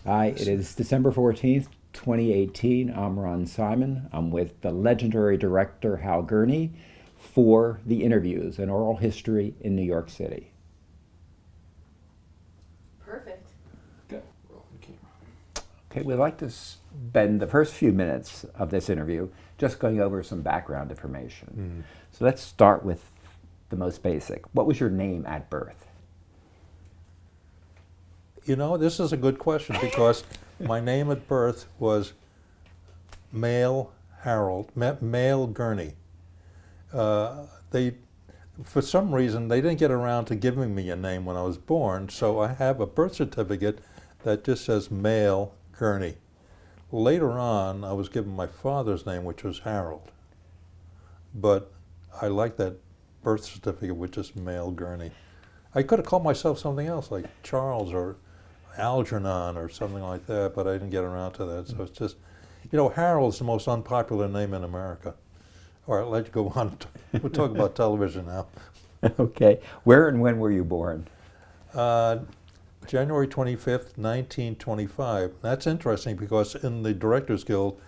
Hi, it is December 14th, 2018. I'm Ron Simon. I'm with the legendary director Hal Gurnee for The Interviews, an oral history in New York City. Perfect. Good. Okay, we'd like to spend the first few minutes of this interview just going over some background information. So let's start with the most basic. What was your name at birth? You know, this is a good question because my name at birth was Male Harold, Male Gurnee. For some reason, they didn't get around to giving me a name when I was born, so I have a birth certificate that just says Male Gurnee. Later on, I was given my father's name, which was Harold, but I like that birth certificate with just Male Gurnee. I could have called myself something else, like Charles or Algernon or something like that, but I didn't get around to that. So it's just, you know, Harold's the most unpopular name in America. All right, let's go on. We'll talk about television now. Okay. Where and when were you born? January 25th, 1925. That's interesting because in the Directors Guild,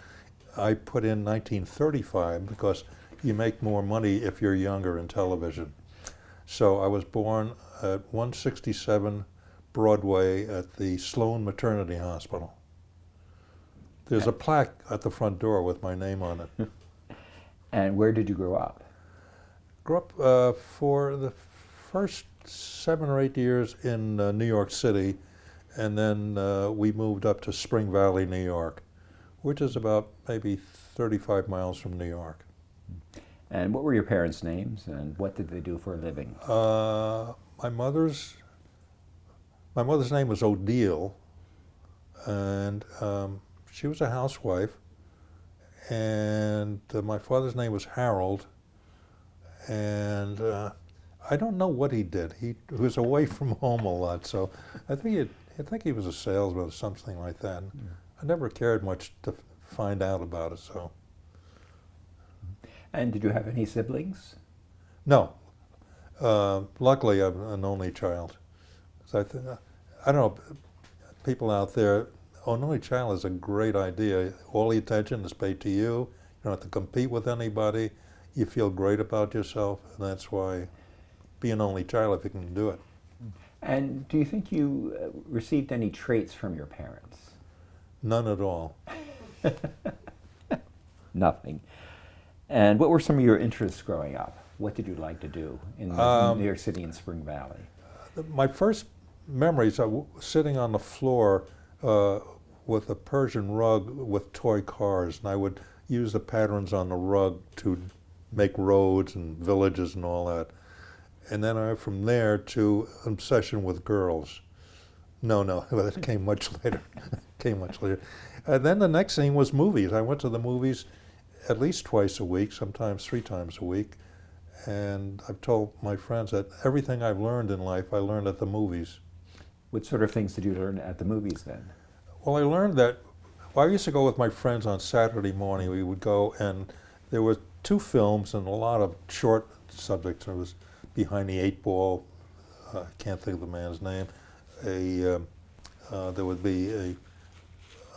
I put in 1935 because you make more money if you're younger in television. So I was born at 167 Broadway at the Sloan Maternity Hospital. There's a plaque at the front door with my name on it. And where did you grow up? Grew up for the first 7 or 8 years in New York City, and then we moved up to Spring Valley, New York, which is about maybe 35 miles from New York. And what were your parents' names and what did they do for a living? My mother's name was Odile, and she was a housewife. And my father's name was Harold, and I don't know what he did. He was away from home a lot, so I think he was a salesman or something like that. I never cared much to find out about it. So. And did you have any siblings? No. Luckily, I'm an only child. So I don't know, people out there, an only child is a great idea. All the attention is paid to you. You don't have to compete with anybody. You feel great about yourself, and that's why be an only child if you can do it. And do you think you received any traits from your parents? None at all. Nothing. And what were some of your interests growing up? What did you like to do in New York City and Spring Valley? My first memories are sitting on the floor with a Persian rug with toy cars, and I would use the patterns on the rug to make roads and villages and all that. And then from there to obsession with girls. No, that came much later. And then the next thing was movies. I went to the movies at least twice a week, sometimes 3 times a week. And I've told my friends that everything I've learned in life, I learned at the movies. What sort of things did you learn at the movies then? Well, I learned that, I used to go with my friends on Saturday morning. We would go, and there were 2 films and a lot of short subjects. There was Behind the 8 Ball, I can't think of the man's name. There would be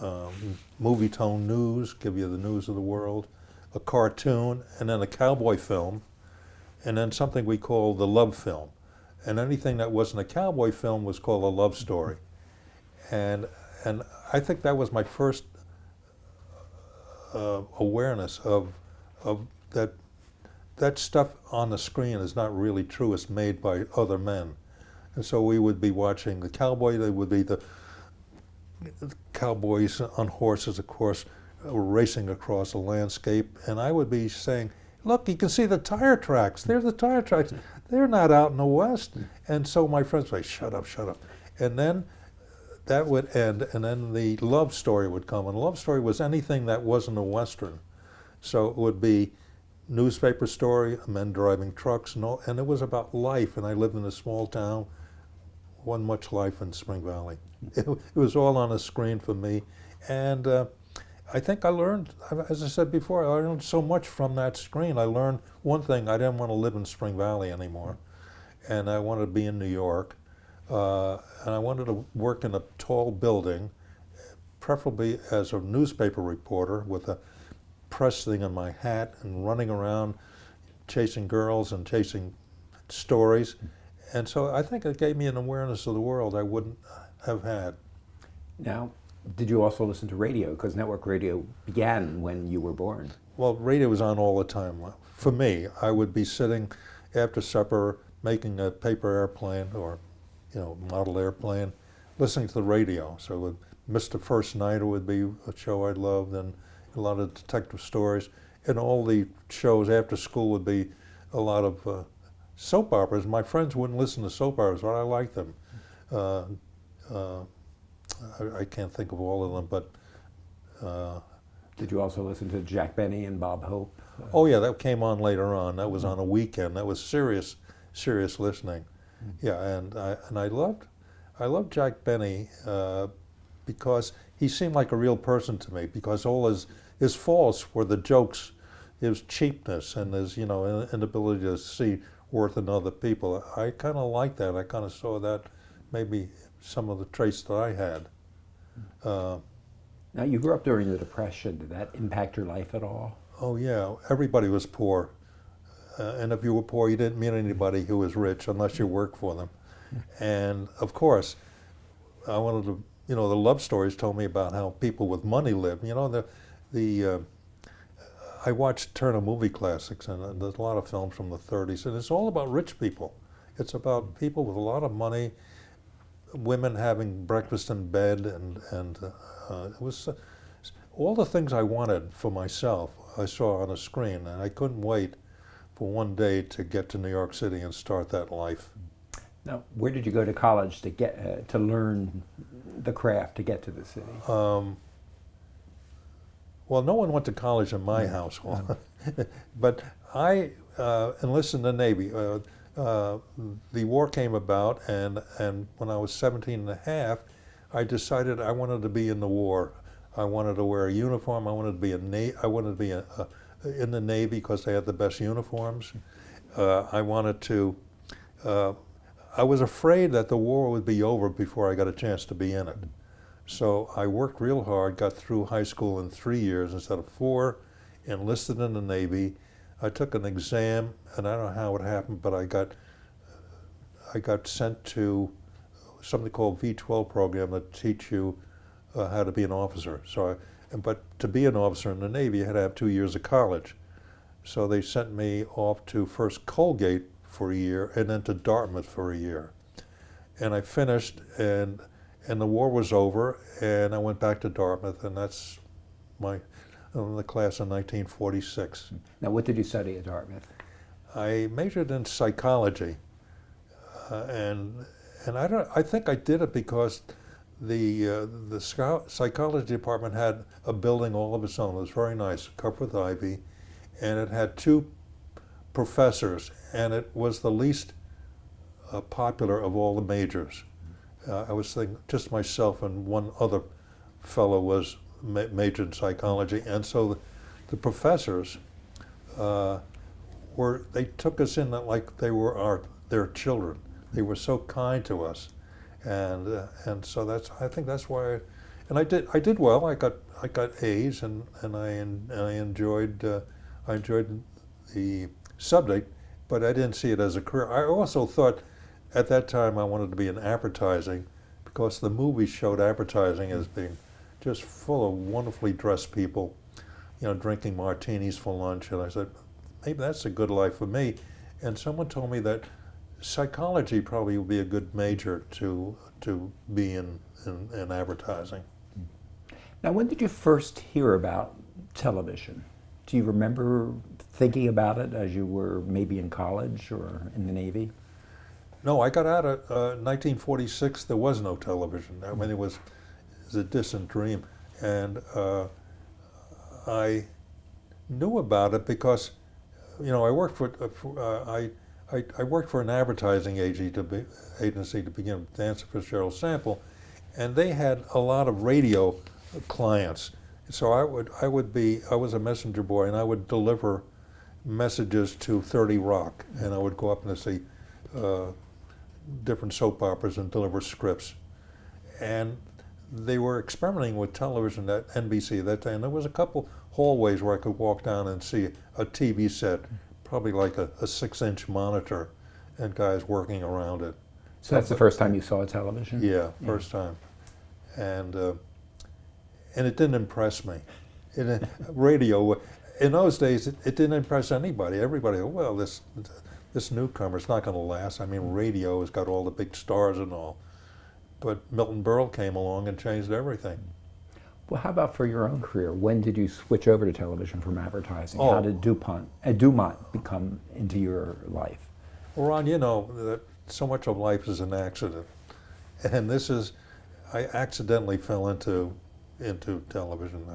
a movie tone news, give you the news of the world, a cartoon, and then a cowboy film, and then something we call the love film. And anything that wasn't a cowboy film was called a love story. And I think that was my first awareness of that stuff on the screen is not really true. It's made by other men. And so we would be watching the cowboy. They would be the cowboys on horses, of course, racing across a landscape. And I would be saying, look, you can see the tire tracks. There's the tire tracks. They're not out in the West. And so my friends would say, shut up. And then that would end, and then the love story would come. And love story was anything that wasn't a Western. So it would be newspaper story, men driving trucks, and it was about life. And I lived in a small town, wasn't much life in Spring Valley. It was all on a screen for me. And I think I learned, as I said before, I learned so much from that screen. I learned one thing: I didn't want to live in Spring Valley anymore, and I wanted to be in New York, and I wanted to work in a tall building, preferably as a newspaper reporter with a press thing on my hat and running around chasing girls and chasing stories. And so I think it gave me an awareness of the world I wouldn't have had. Now, did you also listen to radio? Because network radio began when you were born. Well, radio was on all the time. For me, I would be sitting after supper making a paper airplane or, model airplane, listening to the radio. So with Mr. First Nighter would be a show I loved, and a lot of detective stories. And all the shows after school would be a lot of soap operas. My friends wouldn't listen to soap operas, but I liked them. I can't think of all of them, but... Did you also listen to Jack Benny and Bob Hope? Oh yeah, that came on later on. That was on a weekend. That was serious listening. Yeah, and I loved Jack Benny because he seemed like a real person to me. Because all his faults were the jokes, his cheapness, and his inability to see worth in other people. I kind of liked that. I kind of saw that maybe some of the traits that I had. Now, you grew up during the Depression. Did that impact your life at all? Oh yeah, everybody was poor. And if you were poor, you didn't meet anybody who was rich unless you worked for them. And of course, I wanted to, the love stories told me about how people with money lived. I watched Turner Movie Classics, and there's a lot of films from the 30s, and it's all about rich people. It's about people with a lot of money, women having breakfast in bed, and it was all the things I wanted for myself I saw on a screen, and I couldn't wait for one day to get to New York City and start that life. Now, where did you go to college to get to learn the craft to get to the city? Well, no one went to college in my household, but I enlisted in the Navy. The war came about, and when I was 17 and a half, I decided I wanted to be in the war. I wanted to wear a uniform. I wanted to be in the Navy because they had the best uniforms. I wanted to. I was afraid that the war would be over before I got a chance to be in it. So I worked real hard, got through high school in 3 years instead of 4, enlisted in the Navy. I took an exam, and I don't know how it happened, but I got sent to something called V12 program that teach you how to be an officer. But to be an officer in the Navy, you had to have 2 years of college. So they sent me off to first Colgate for a year, and then to Dartmouth for a year. And I finished, and the war was over, and I went back to Dartmouth, and that's the class in 1946. Now, what did you study at Dartmouth? I majored in psychology, and I think I did it because the psychology department had a building all of its own. It was very nice, covered with ivy, and it had 2 professors, and it was the least popular of all the majors. I was thinking just myself and one other fellow was majored in psychology, and so the professors they took us in like they were their children. They were so kind to us, and so I think that's why. And I did well. I got A's, and I enjoyed the subject, but I didn't see it as a career. I also thought at that time I wanted to be in advertising because the movies showed advertising as being just full of wonderfully dressed people, drinking martinis for lunch. And I said, maybe that's a good life for me. And someone told me that psychology probably would be a good major to be in advertising. Now, when did you first hear about television? Do you remember thinking about it as you were maybe in college or in the Navy? No, I got out of 1946. There was no television. I mean, it was a distant dream, and I knew about it because, I worked for I worked for an advertising agency to begin with, Dancer Fitzgerald Sample, and they had a lot of radio clients. So I was a messenger boy, and I would deliver messages to 30 Rock, and I would go up and see different soap operas and deliver scripts. And they were experimenting with television at NBC at that time. There was a couple hallways where I could walk down and see a TV set, probably like a 6-inch monitor, and guys working around it. So that's the first time you saw a television? Yeah, first time. And it didn't impress me. Radio, in those days, it didn't impress anybody. Everybody, well, this newcomer's not going to last. I mean, radio has got all the big stars and all. But Milton Berle came along and changed everything. Well, how about for your own career? When did you switch over to television from advertising? Oh. How did Dumont become into your life? Well, Ron, you know that so much of life is an accident. And I accidentally fell into television.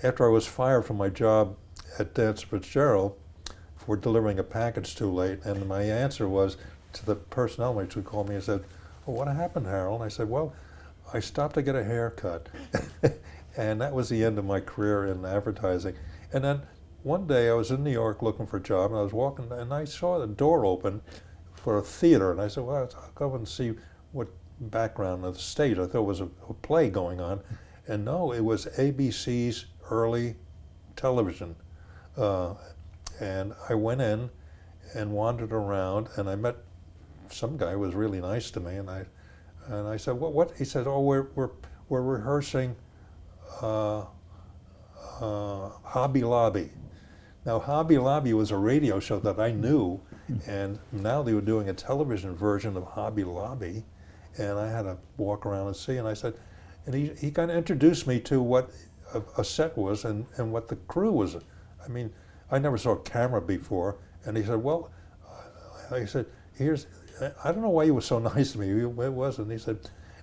After I was fired from my job at Dance Fitzgerald for delivering a package too late, and my answer was to the personnel mates who called me and said, "Well, what happened, Harold?" And I said, "Well, I stopped to get a haircut." And that was the end of my career in advertising. And then one day I was in New York looking for a job, and I was walking, and I saw the door open for a theater, and I said, "Well, I'll go and see what background of the stage." I thought it was a play going on, and no, it was ABC's early television. And I went in and wandered around, and I met some guy who was really nice to me, and I said, "What?" He said, "Oh, we're rehearsing Hobby Lobby." Now, Hobby Lobby was a radio show that I knew, and now they were doing a television version of Hobby Lobby, and I had to walk around and see. And I said, and he kind of introduced me to what a set was and what the crew was. I mean, I never saw a camera before, and he said, "Well," I said, I don't know why he was so nice to me. It wasn't. He said,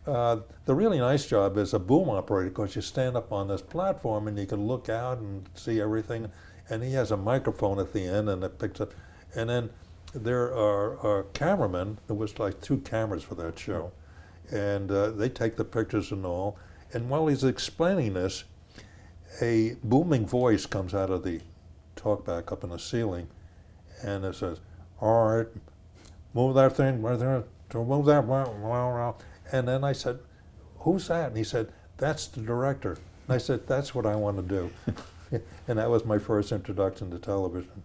"The really nice job is a boom operator, because you stand up on this platform and you can look out and see everything. And he has a microphone at the end, and it picks up. And then there are cameramen. There was like 2 cameras for that show, and they take the pictures and all. And while he's explaining this, a booming voice comes out of the talkback up in the ceiling, and it says, 'All right, move that thing right there, move that.'" And then I said, "Who's that?" And he said, "That's the director." And I said, "That's what I want to do." And that was my first introduction to television.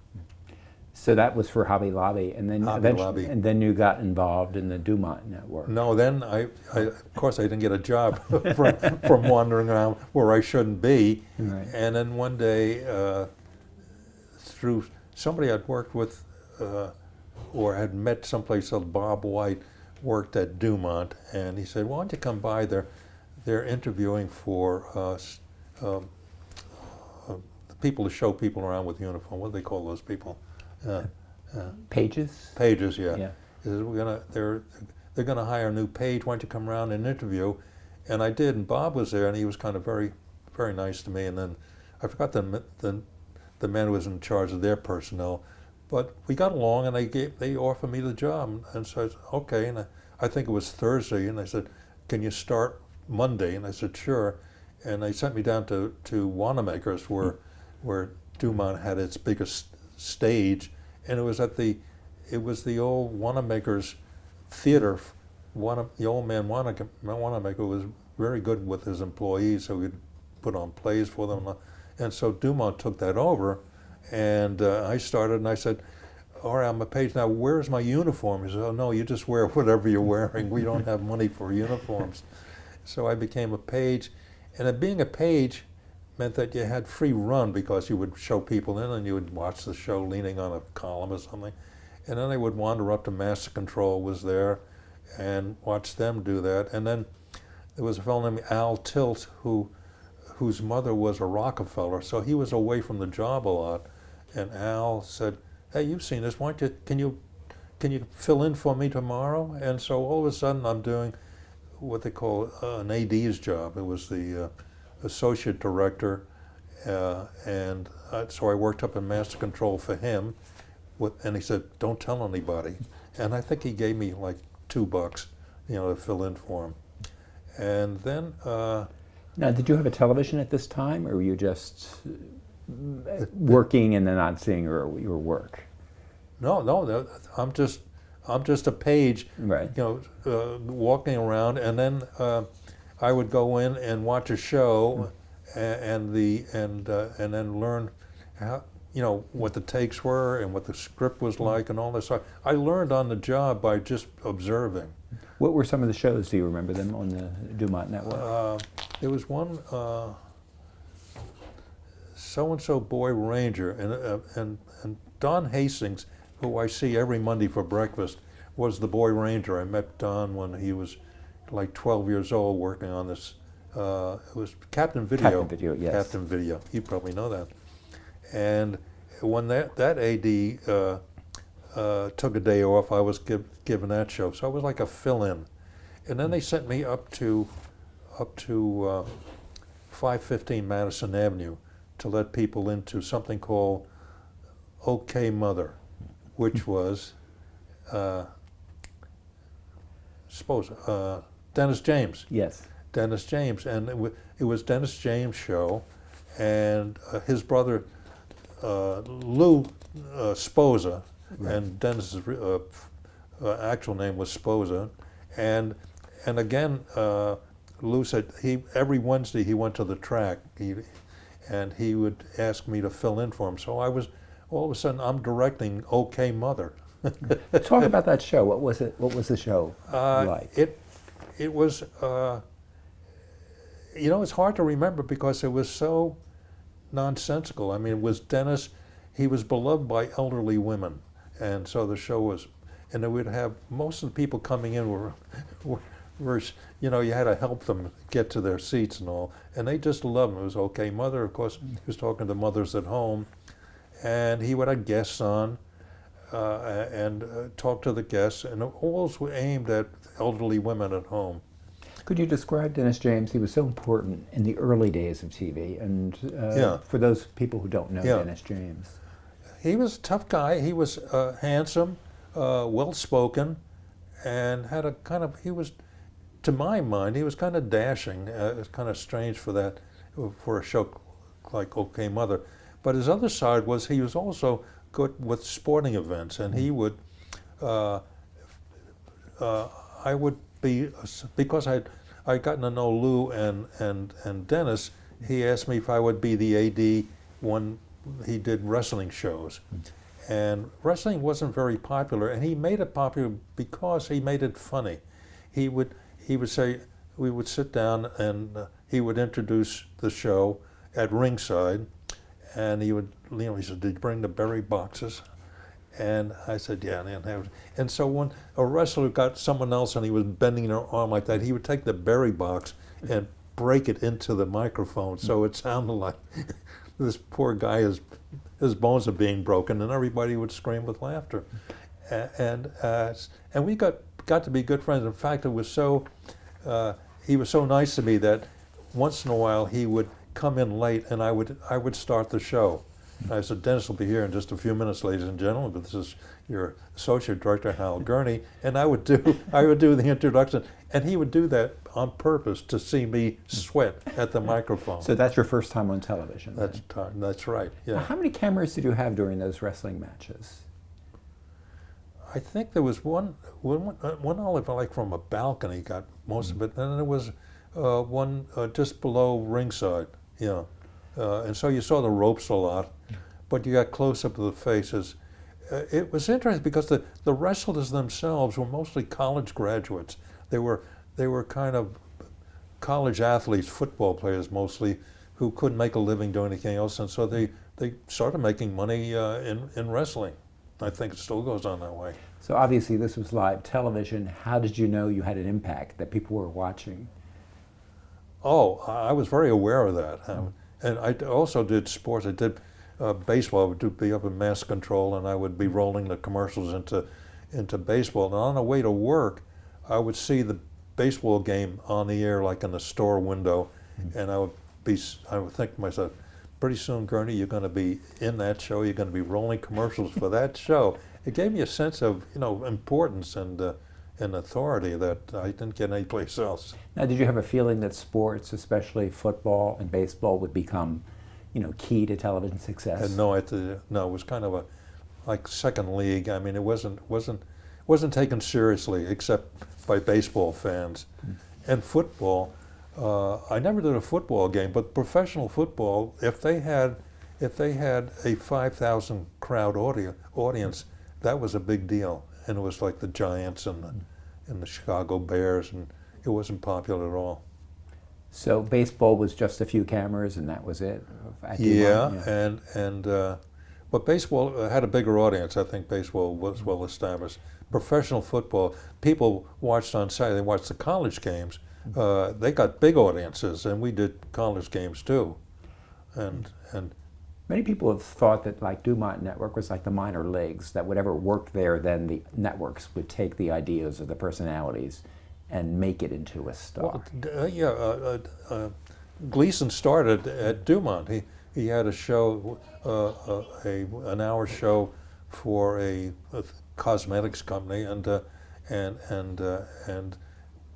So that was for Hobby Lobby, and then Hobby Lobby. and then you got involved in the Dumont network. No, then I of course I didn't get a job from wandering around where I shouldn't be. Right. And then one day, through somebody I'd worked with or had met someplace else, Bob White worked at Dumont, and he said, "Why don't you come by? They're interviewing for people to show people around with uniform. What do they call those people? Pages? Pages, yeah. Yeah. He says, they're gonna hire a new page. Why don't you come around and interview?" And I did, and Bob was there, and he was kind of very, very nice to me. And then I forgot the man who was in charge of their personnel, but we got along, and they offered me the job, and so I said, "Okay." And I think it was Thursday, and they said, "Can you start Monday?" And I said, "Sure." And they sent me down to Wanamaker's, where Dumont had its biggest stage, and it was the old Wanamaker's theater. The old man Wanamaker was very good with his employees, so he'd put on plays for them, and so Dumont took that over, and I started, and I said, "All right, I'm a page now. Where's my uniform?" He said, "Oh no, you just wear whatever you're wearing. We don't have money for uniforms." So I became a page, and being a page meant that you had free run, because you would show people in and you would watch the show leaning on a column or something. And then I would wander up to Master Control was there and watch them do that. And then there was a fellow named Al Tilt whose mother was a Rockefeller, so he was away from the job a lot. And Al said, "Hey, you've seen this, why don't you, can you fill in for me tomorrow?" And so all of a sudden I'm doing what they call an AD's job. It was the associate director, and so I worked up in Master Control for him, and he said, "Don't tell anybody." And I think he gave me like $2, to fill in for him. And then Now, did you have a television at this time, or were you just working and then not seeing your work? No, I'm just a page, Right. walking around, and then I would go in and watch a show, and then learn how, what the takes were and what the script was like and all this. So I learned on the job by just observing. What were some of the shows? Do you remember them on the Dumont Network? There was one, So-and-so Boy Ranger, and Don Hastings, who I see every Monday for breakfast, was the Boy Ranger. I met Don when he was like 12 years old working on this. It was Captain Video. Captain Video, yes. Captain Video. You probably know that. And when that AD took a day off, I was given that show. So I was like a fill-in. And then they sent me up to 515 Madison Avenue to let people into something called OK Mother, which was Dennis James. Yes. Dennis James, and it was Dennis James' show, and his brother Lou Sposa, Right. and Dennis's actual name was Sposa, and again Lou said every Wednesday he went to the track, and he would ask me to fill in for him. So I was all of a sudden I'm directing OK Mother. Talk about that show. What was it? What was the show like? It was, it's hard to remember because it was so nonsensical. I mean, it was Dennis, he was beloved by elderly women. And so the show was, and it would have, most of the people coming in were you had to help them get to their seats and all. And they just loved him. It was OK Mother, of course, he was talking to mothers at home. And he would have guests on. And talk to the guests, and always were aimed at elderly women at home. Could you describe Dennis James? He was so important in the early days of TV, and for those people who don't know Dennis James. He was a tough guy. He was handsome, well-spoken, and had a kind of, to my mind, he was kind of dashing. It's kind of strange for a show like OK Mother. But his other side was he was also good with sporting events, and he would, I would be, because I'd gotten to know Lou and Dennis, he asked me if I would be the AD when he did wrestling shows. And wrestling wasn't very popular, and he made it popular because he made it funny. He would say, we would sit down and he would introduce the show at ringside, and he would, he said, "Did you bring the berry boxes?" And I said, "Yeah." And so when a wrestler got someone else and he was bending their arm like that, he would take the berry box and break it into the microphone, so it sounded like this poor guy, his bones are being broken, and everybody would scream with laughter. And we got to be good friends. In fact, it was he was so nice to me that once in a while he would come in late, and I would start the show. I said, "Dennis will be here in just a few minutes, ladies and gentlemen, but this is your associate director, Hal Gurnee," and I would do the introduction, and he would do that on purpose to see me sweat at the microphone. So that's your first time on television. That's right. Yeah. Now, how many cameras did you have during those wrestling matches? I think there was one olive, like from a balcony, got most of it, and there was one just below ringside. Yeah. And so you saw the ropes a lot, but you got close up to the faces. It was interesting because the wrestlers themselves were mostly college graduates. They were kind of college athletes, football players mostly, who couldn't make a living doing anything else, and so they started making money in wrestling. I think it still goes on that way. So obviously this was live television. How did you know you had an impact, that people were watching? Oh, I was very aware of that. And I also did sports. I did baseball. I would be up in mass control, and I would be rolling the commercials into baseball. And on the way to work, I would see the baseball game on the air, like in the store window, and I would think to myself, pretty soon, Gurnee, you're going to be in that show. You're going to be rolling commercials for that show. It gave me a sense of importance and authority that I didn't get anyplace else. Now, did you have a feeling that sports, especially football and baseball, would become, key to television success? And no, it was kind of like second league. I mean, it wasn't taken seriously except by baseball fans. And football, I never did a football game, but professional football, if they had a 5,000 crowd audience, that was a big deal. And it was like the Giants and the Chicago Bears, and it wasn't popular at all. So baseball was just a few cameras, and that was it. At Yeah, Dumont? but baseball had a bigger audience. I think baseball was well established. Professional football, people watched on Saturday. They watched the college games. They got big audiences, and we did college games too. And Many people have thought that like Dumont Network was like the minor leagues, that whatever worked there, then the networks would take the ideas or the personalities and make it into a star. Gleason started at Dumont. He had a show, an hour show for a cosmetics company, and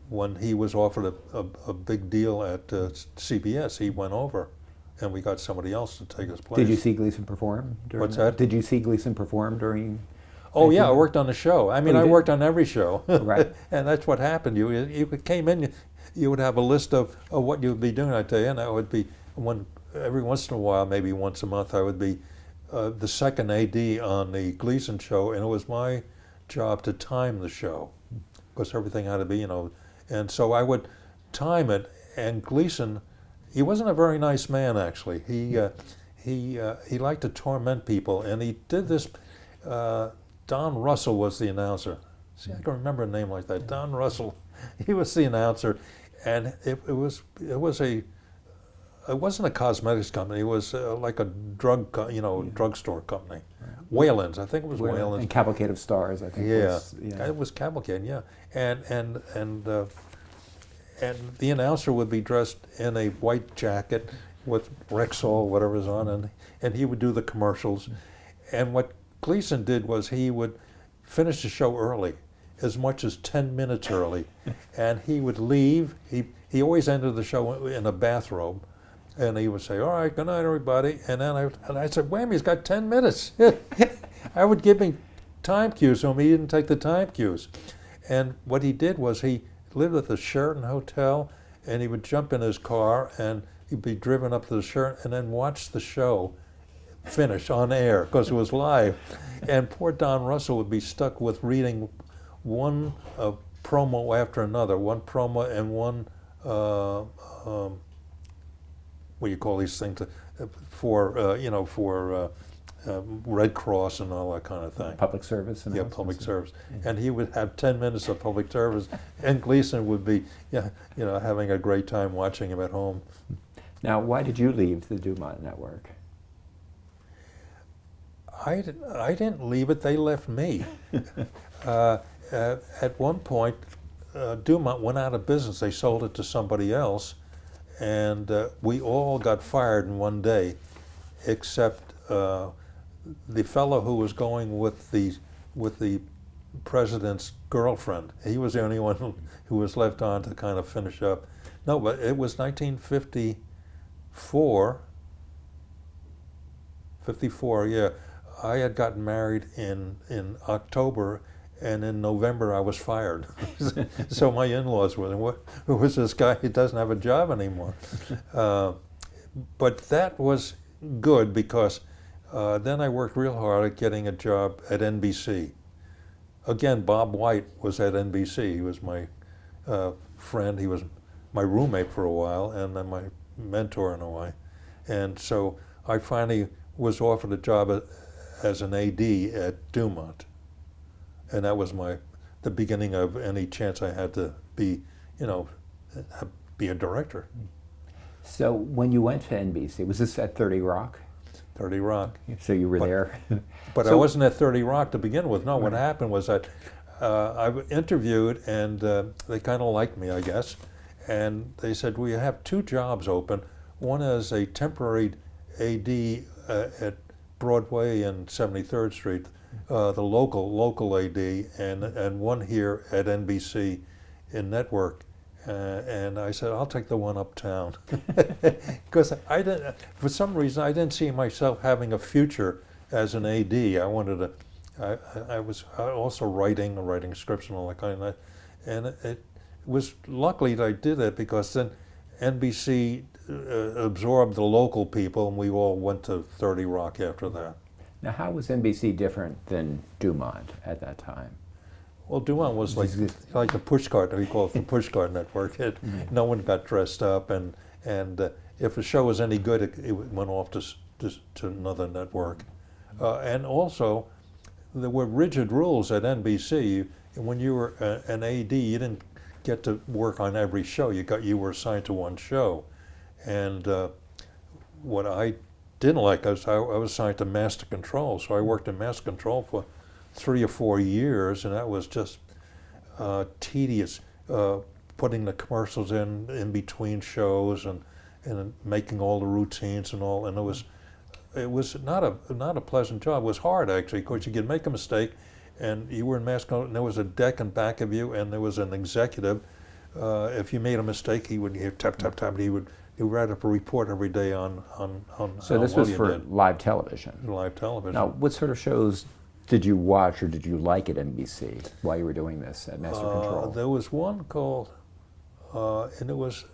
when he was offered a big deal at CBS, he went over, and we got somebody else to take his place. Did you see Gleason perform during What's that? Did you see Gleason perform during? Oh yeah, I worked on the show. I mean, you I did? worked on every show. Right. And that's what happened. You came in, you would have a list of what you would be doing, I tell you, and that would be every once in a while, maybe once a month, I would be the second AD on the Gleason show, and it was my job to time the show, because everything had to be, and so I would time it, and Gleason, he wasn't a very nice man, actually. He liked to torment people, and he did this. Don Russell was the announcer. See, I can remember a name like that. Don Russell. He was the announcer, and it wasn't a cosmetics company. It was like a drugstore company. Wayland's, I think it was Wayland's. And Cavalcade of Stars, I think. It was Cavalcade. Yeah, and the announcer would be dressed in a white jacket with Rexall, whatever's on, and he would do the commercials. And what Gleason did was he would finish the show early, as much as 10 minutes early, and he would leave. He always ended the show in a bathrobe, and he would say, "All right, good night, everybody." And then I said, "Wham, he's got 10 minutes." I would give him time cues to him. He didn't take the time cues. And what he did was he lived at the Sheraton Hotel, and he would jump in his car, and he'd be driven up to the Sheraton, and then watch the show finish on air, because it was live. And poor Don Russell would be stuck with reading one promo after another, one promo and one, what do you call these things, for Red Cross and all that kind of thing. Public service. Yeah, public service. And he would have 10 minutes of public service, and Gleason would be, having a great time watching him at home. Now, why did you leave the Dumont Network? I didn't leave it, they left me. At one point, Dumont went out of business. They sold it to somebody else, and we all got fired in one day, except the fellow who was going with the president's girlfriend. He was the only one who was left on to kind of finish up. No, but it was 1954, yeah. I had gotten married in October, and in November I was fired. So my in-laws were, who was this guy? He doesn't have a job anymore. But that was good, because then I worked real hard at getting a job at NBC. Again, Bob White was at NBC. He was my friend. He was my roommate for a while, and then my mentor in a way. And so I finally was offered a job as an AD at Dumont, and that was the beginning of any chance I had to be a director. So when you went to NBC, was this at 30 Rock? 30 Rock. So you were there? But I wasn't at 30 Rock to begin with. No, what happened was that I interviewed, and they kind of liked me, I guess. And they said, "We have two jobs open. One is a temporary AD at Broadway and 73rd Street, the local AD, and one here at NBC in network." And I said, "I'll take the one uptown," because for some reason, I didn't see myself having a future as an AD. I wanted to. I was also writing scripts and all that kind of that, and it was luckily that I did that, because then NBC absorbed the local people, and we all went to 30 Rock after that. Now, how was NBC different than Dumont at that time? Well, Dumont was like the pushcart. We call it the pushcart network. No one got dressed up, and if a show was any good, it went off to another network. And also, there were rigid rules at NBC. When you were an AD, you didn't get to work on every show. You were assigned to one show, and what I didn't like was I was assigned to master control. So I worked in master control for 3 or 4 years, and that was just tedious. Putting the commercials in between shows and making all the routines and all, and it was not a pleasant job. It was hard actually, because you could make a mistake, and you were in mass control, and there was a deck in back of you, and there was an executive. If you made a mistake, he would hear tap tap tap, and he would write up a report every day on. So this was for live television. Live television. Now, what sort of shows did you watch or did you like at NBC while you were doing this at Master Control? There was one called, and it was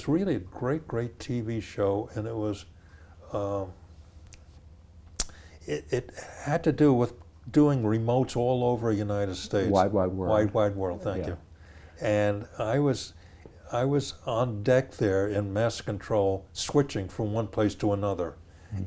really a great TV show, and it was, it had to do with doing remotes all over the United States. Wide World. Wide World, thank you. And I was on deck there in Master Control, switching from one place to another.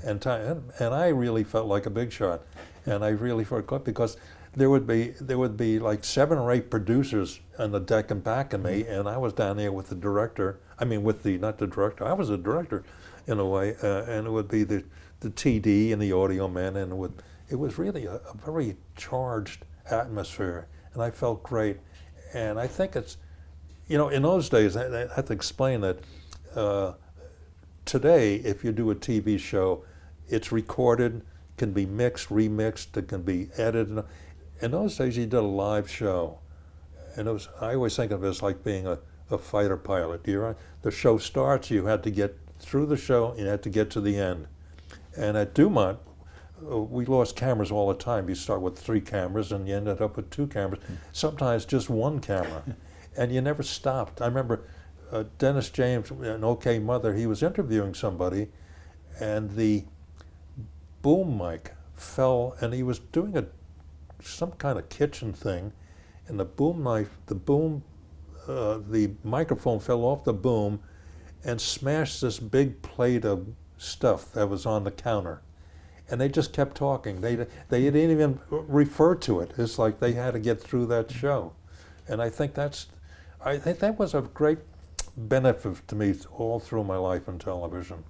And I really felt like a big shot, and I really felt good because there would be like 7 or 8 producers on the deck and back of me, and I was down there with the director. I mean, not the director. I was a director, in a way, and it would be the TD and the audio man, and it was really a very charged atmosphere, and I felt great. And I think it's, in those days, I have to explain that. Today, if you do a TV show, it's recorded, can be mixed, remixed, it can be edited. In those days, you did a live show. And I always think of it as like being a fighter pilot. The show starts, you had to get through the show, you had to get to the end. And at Dumont, we lost cameras all the time. You start with 3 cameras, and you ended up with 2 cameras, sometimes just 1 camera. And you never stopped. I remember Dennis James, an OK Mother, he was interviewing somebody, and the boom mic fell, and he was doing some kind of kitchen thing, and the microphone fell off the boom and smashed this big plate of stuff that was on the counter. And they just kept talking. They didn't even refer to it. It's like they had to get through that show. And I think that was a great benefit to me all through my life in television,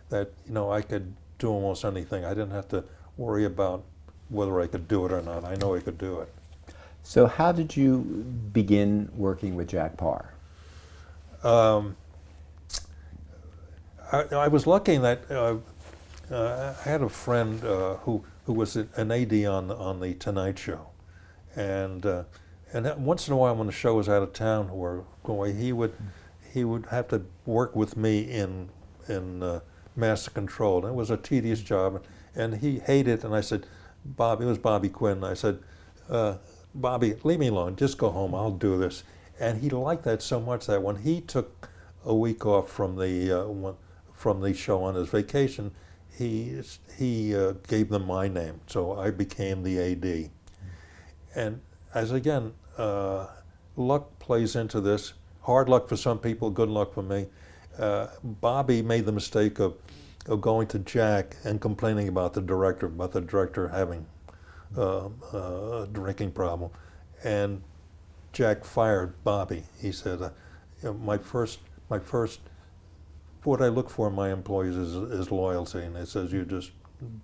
that I could do almost anything. I didn't have to worry about whether I could do it or not. I know I could do it. So how did you begin working with Jack Paar? I was lucky that I had a friend who was an AD on the Tonight Show, and once in a while when the show was out of town or going, he would have to work with me in Master Control. And it was a tedious job, and he hated it. And I said, it was Bobby Quinn. And I said, Bobby, leave me alone. Just go home. I'll do this. And he liked that so much that when he took a week off from the show on his vacation, he gave them my name. So I became the AD. And as again, luck plays into this. Hard luck for some people, good luck for me. Bobby made the mistake of going to Jack and complaining about the director having a drinking problem. And Jack fired Bobby. He said, my first, what I look for in my employees is loyalty. And it says, you just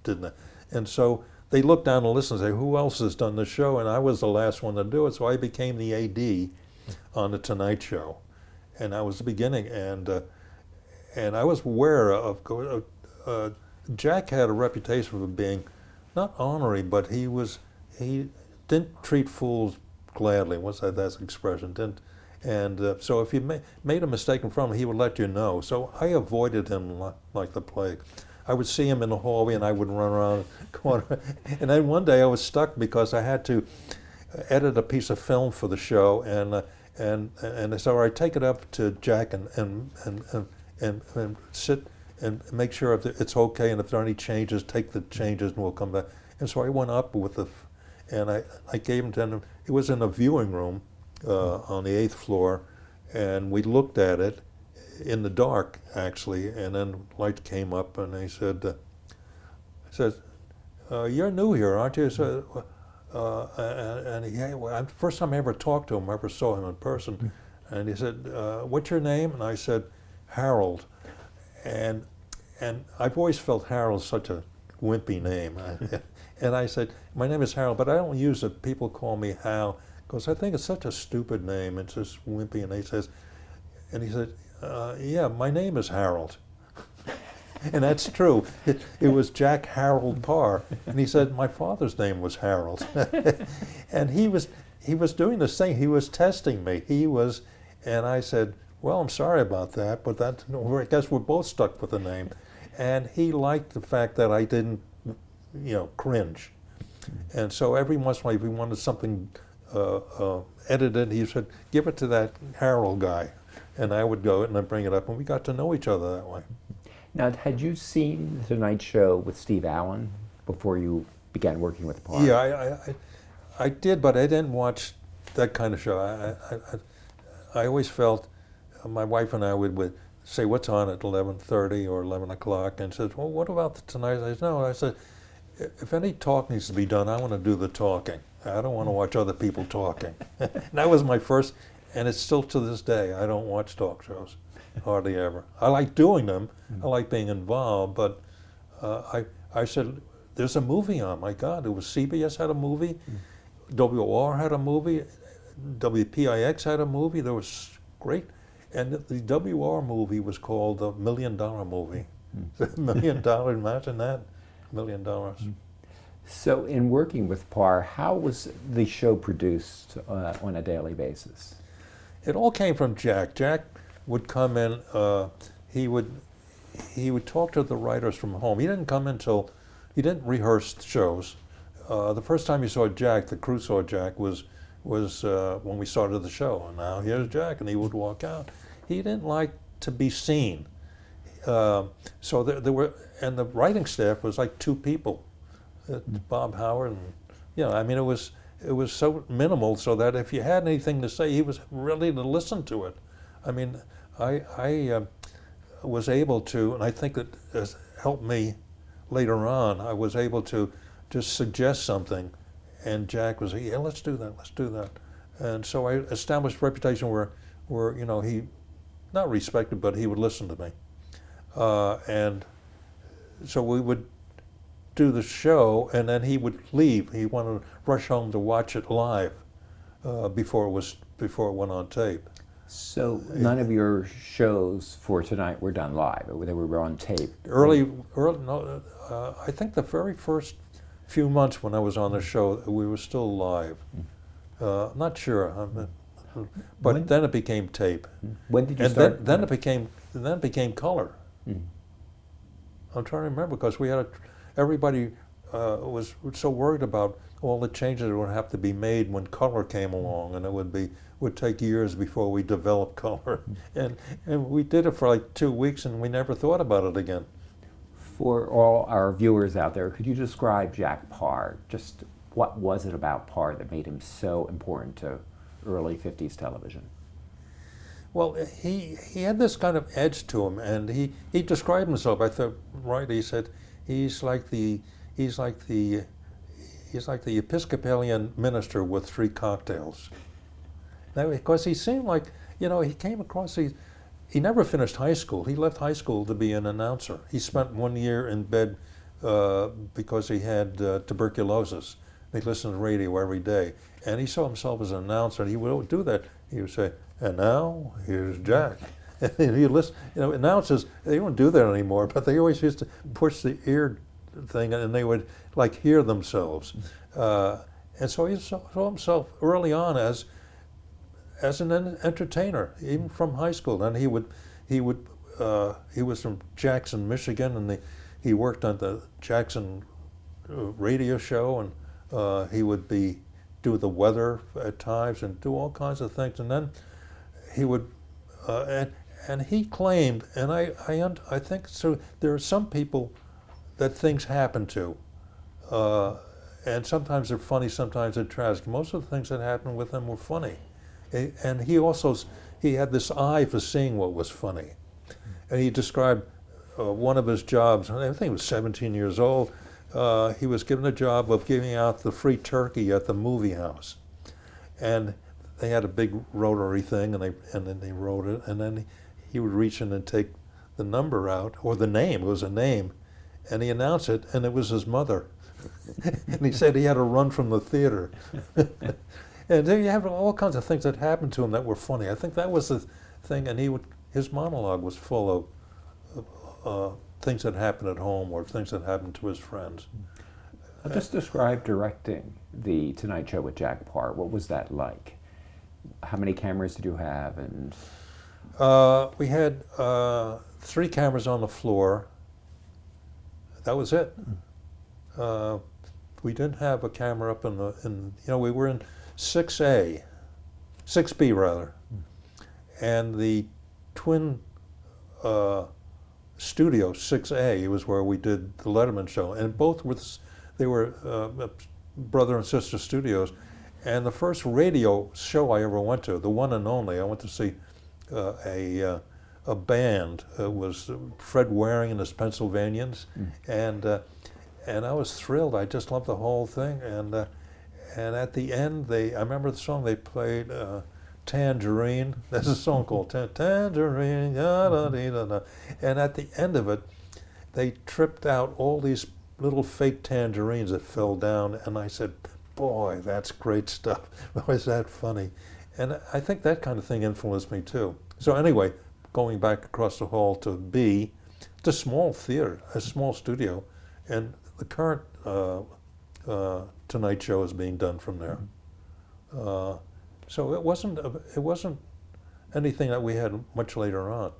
didn't. And so they looked down the list and say, who else has done the show? And I was the last one to do it, so I became the AD on the Tonight Show, and that was the beginning. And I was aware of Jack had a reputation for being not ornery, but he didn't treat fools gladly. What's that expression? So if you made a mistake in front of him, he would let you know. So I avoided him like the plague. I would see him in the hallway, and I would run around the corner. And then one day I was stuck because I had to edit a piece of film for the show, And so I take it up to Jack and sit and make sure if it's okay, and if there are any changes, take the changes, and we'll come back. And so I went up with and I gave him to him. It was in a viewing room on the 8th floor, and we looked at it in the dark, actually, and then light came up, and he said, "You're new here, aren't you?" So, first time I ever talked to him, I ever saw him in person, and he said, "What's your name?" And I said, "Harold." And I've always felt Harold's such a wimpy name. And I said, "My name is Harold, but I don't use it. People call me Hal, because I think it's such a stupid name. It's just wimpy." And he said, "Yeah, my name is Harold." And that's true. It was Jack Harold Parr. And he said, "My father's name was Harold." And he was doing this thing. He was testing me. And I said, "Well, I'm sorry about that, but I guess we're both stuck with the name." And he liked the fact that I didn't, cringe. And so every once in a while, if he wanted something edited, he said, "Give it to that Harold guy." And I would go and I'd bring it up, and we got to know each other that way. Now, had you seen The Tonight Show with Steve Allen before you began working with Parr? Yeah, I did, but I didn't watch that kind of show. I always felt, my wife and I would say, "What's on at 11:30 or 11 o'clock?" And says, "Well, what about the Tonight?" I said, "No." I said, "If any talk needs to be done, I want to do the talking. I don't want to watch other people talking." And that was my first, and it's still to this day, I don't watch talk shows, hardly ever. I like doing them. I like being involved, but I said, "There's a movie on." My God, it was CBS had a movie, WR had a movie, WPIX had a movie. There was great. And the WR movie was called the $1 Million Movie. $1 million, imagine that, $1 million. So in working with Parr, how was the show produced on a daily basis? It all came from Jack. Jack would come in, he would talk to the writers from home. He didn't rehearse shows. The first time you saw Jack, the crew saw Jack, was when we started the show. And now here's Jack, and he would walk out. He didn't like to be seen. So there were, and the writing staff was like 2 people, Bob Howard, and it was so minimal, so that if you had anything to say, he was ready to listen to it. I mean, I was able to, and I think it has helped me later on. I was able to just suggest something, and Jack was, "Yeah, let's do that. And so I established a reputation where he, not respected, but he would listen to me. And so we would do the show, and then he would leave. He wanted to rush home to watch it live before it went on tape. So none of your shows for tonight were done live; they were on tape. No, I think the very first few months when I was on the show, we were still live. Not sure, but then it became tape. When did you and start? Then it became color. I'm trying to remember, because everybody was so worried about all the changes that would have to be made when color came along, and it would take years before we developed color. And we did it for like 2 weeks, and we never thought about it again. For all our viewers out there, could you describe Jack Parr? Just what was it about Parr that made him so important to early 50s television? Well, he had this kind of edge to him, and he described himself, I thought, right, he said, he's like the Episcopalian minister with 3 cocktails. Now, because he seemed like, he came across, he never finished high school. He left high school to be an announcer. He spent 1 year in bed because he had tuberculosis. He listened to radio every day. And he saw himself as an announcer, and he would do that. He would say, "And now, here's Jack." And he'd listen, announcers, they don't do that anymore, but they always used to push the ear thing, and they would hear themselves. And so he saw himself early on as an entertainer, even from high school. And he was from Jackson, Michigan, and he worked on the Jackson radio show, and he would be do the weather at times and do all kinds of things. And then he would, and he claimed, and I think so. There are some people that things happen to, and sometimes they're funny, sometimes they're tragic. Most of the things that happened with him were funny, and he had this eye for seeing what was funny, and he described one of his jobs. I think he was 17 years old. He was given a job of giving out the free turkey at the movie house, and they had a big rotary thing, and then they wrote it, and then he would reach in and take the number out, or the name. It was a name, and he announced it, and it was his mother. And he said he had to run from the theater. And there you have all kinds of things that happened to him that were funny. I think that was the thing, and his monologue was full of things that happened at home or things that happened to his friends. Just describe directing the Tonight Show with Jack Paar. What was that like? How many cameras did you have? And we had 3 cameras on the floor. That was it. We didn't have a camera up we were in 6B rather, and the twin studio 6A was where we did the Letterman show, and both they were brother and sister studios. And the first radio show I ever went to, the one and only, I went to see a band. It was Fred Waring and his Pennsylvanians, and I was thrilled. I just loved the whole thing. And at the end, I remember the song they played, Tangerine. There's a song called Tangerine, da-da-dee-da-da. And at the end of it, they tripped out all these little fake tangerines that fell down, and I said, boy, that's great stuff. Why is that funny? And I think that kind of thing influenced me too. So anyway, going back across the hall to B, it's a small theater, a small studio, and the current Tonight Show is being done from there. So it wasn't anything that we had much later on.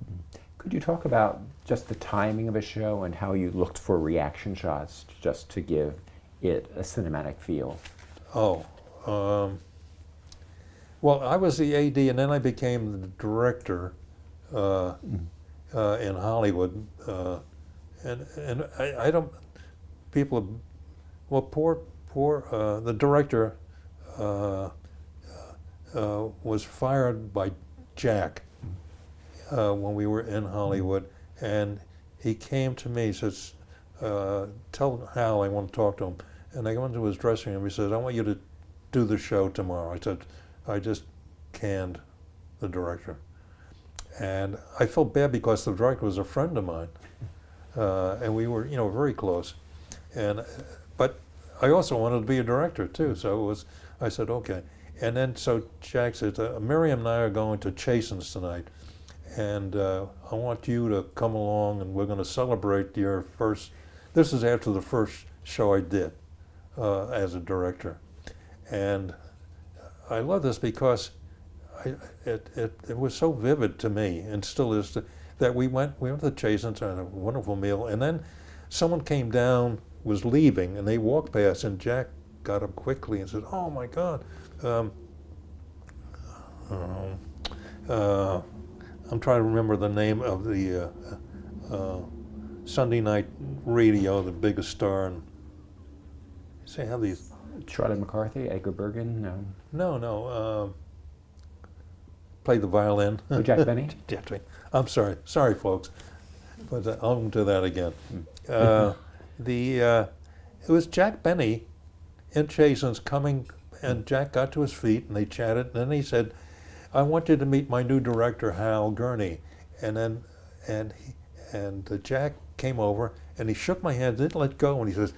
could you talk about just the timing of a show and how you looked for reaction shots just to give it a cinematic feel? Well, I was the AD, and then I became the director in Hollywood. And I don't, people, well, the director was fired by Jack when we were in Hollywood, and he came to me, says, tell Hal I want to talk to him. And I went to his dressing room, he says, I want you to do the show tomorrow. I said, I just canned the director. And I felt bad because the director was a friend of mine. And we were, very close. But I also wanted to be a director too, so I said, okay. And then so Jack said, Miriam and I are going to Chasen's tonight, and I want you to come along, and we're going to celebrate your first, this is after the first show I did as a director. And I love this because it was so vivid to me, and still is, that we went to Chasen's, had a wonderful meal, and then someone came down, was leaving, and they walked past, and Jack got up quickly and said, oh my God, I'm trying to remember the name of the Sunday night radio, the biggest star, and say how these. Charlie McCarthy, Edgar Bergen, no. No. Play the violin. Oh, Jack Benny? I'm sorry, folks, but I won't do that again. It was Jack Benny in Chasen's coming, and Jack got to his feet, and they chatted, and then he said, I want you to meet my new director, Hal Gurnee. And then, Jack came over, and he shook my hand, didn't let go, and he says,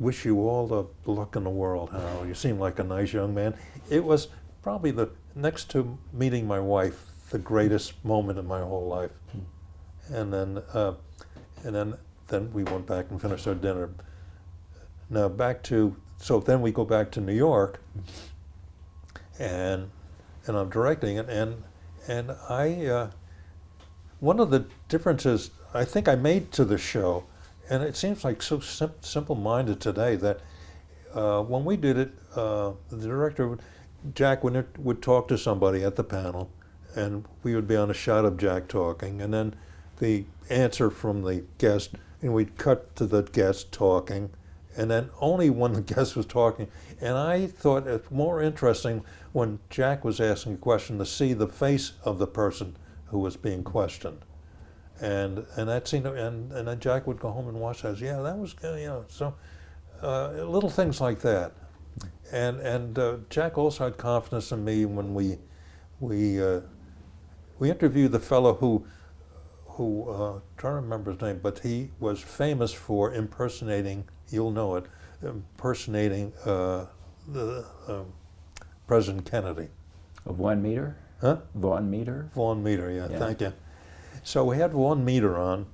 wish you all the luck in the world, Hal. You seem like a nice young man. It was probably next to meeting my wife, the greatest moment in my whole life. And then we went back and finished our dinner. Now then we go back to New York, and I'm directing it, and I, one of the differences I think I made to the show, and it seems like so simple-minded today, that when we did it, the director, Jack would talk to somebody at the panel, and we would be on a shot of Jack talking, and then the answer from the guest, and we'd cut to the guest talking, and then only when the guest was talking. And I thought it more interesting when Jack was asking a question to see the face of the person who was being questioned. And that seemed, and then Jack would go home and watch that. Yeah, that was good, So little things like that. And Jack also had confidence in me when we interviewed the fellow who trying to remember his name, but he was famous for impersonating. You'll know it, impersonating the President Kennedy. Of Vaughn Meter? Huh? Vaughn Meter? Vaughn Meter, yeah, thank you. So we had Vaughn Meter on,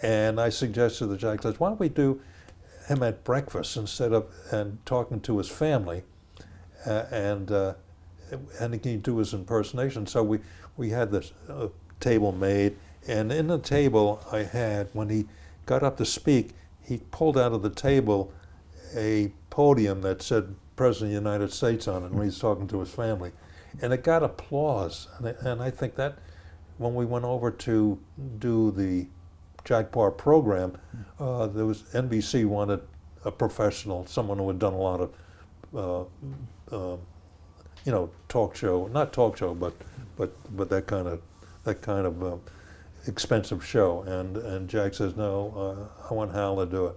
and I suggested that Jack says, why don't we do him at breakfast instead of and talking to his family, and he can do his impersonation. So we had this table made, and in the table I had, when he got up to speak, he pulled out of the table a podium that said President of the United States on it when he's talking to his family. And it got applause. And I think that when we went over to do the Jack Paar program, there was NBC wanted a professional, someone who had done a lot of, talk show, not talk show, but that kind of expensive show. And Jack says, no, I want Hal to do it.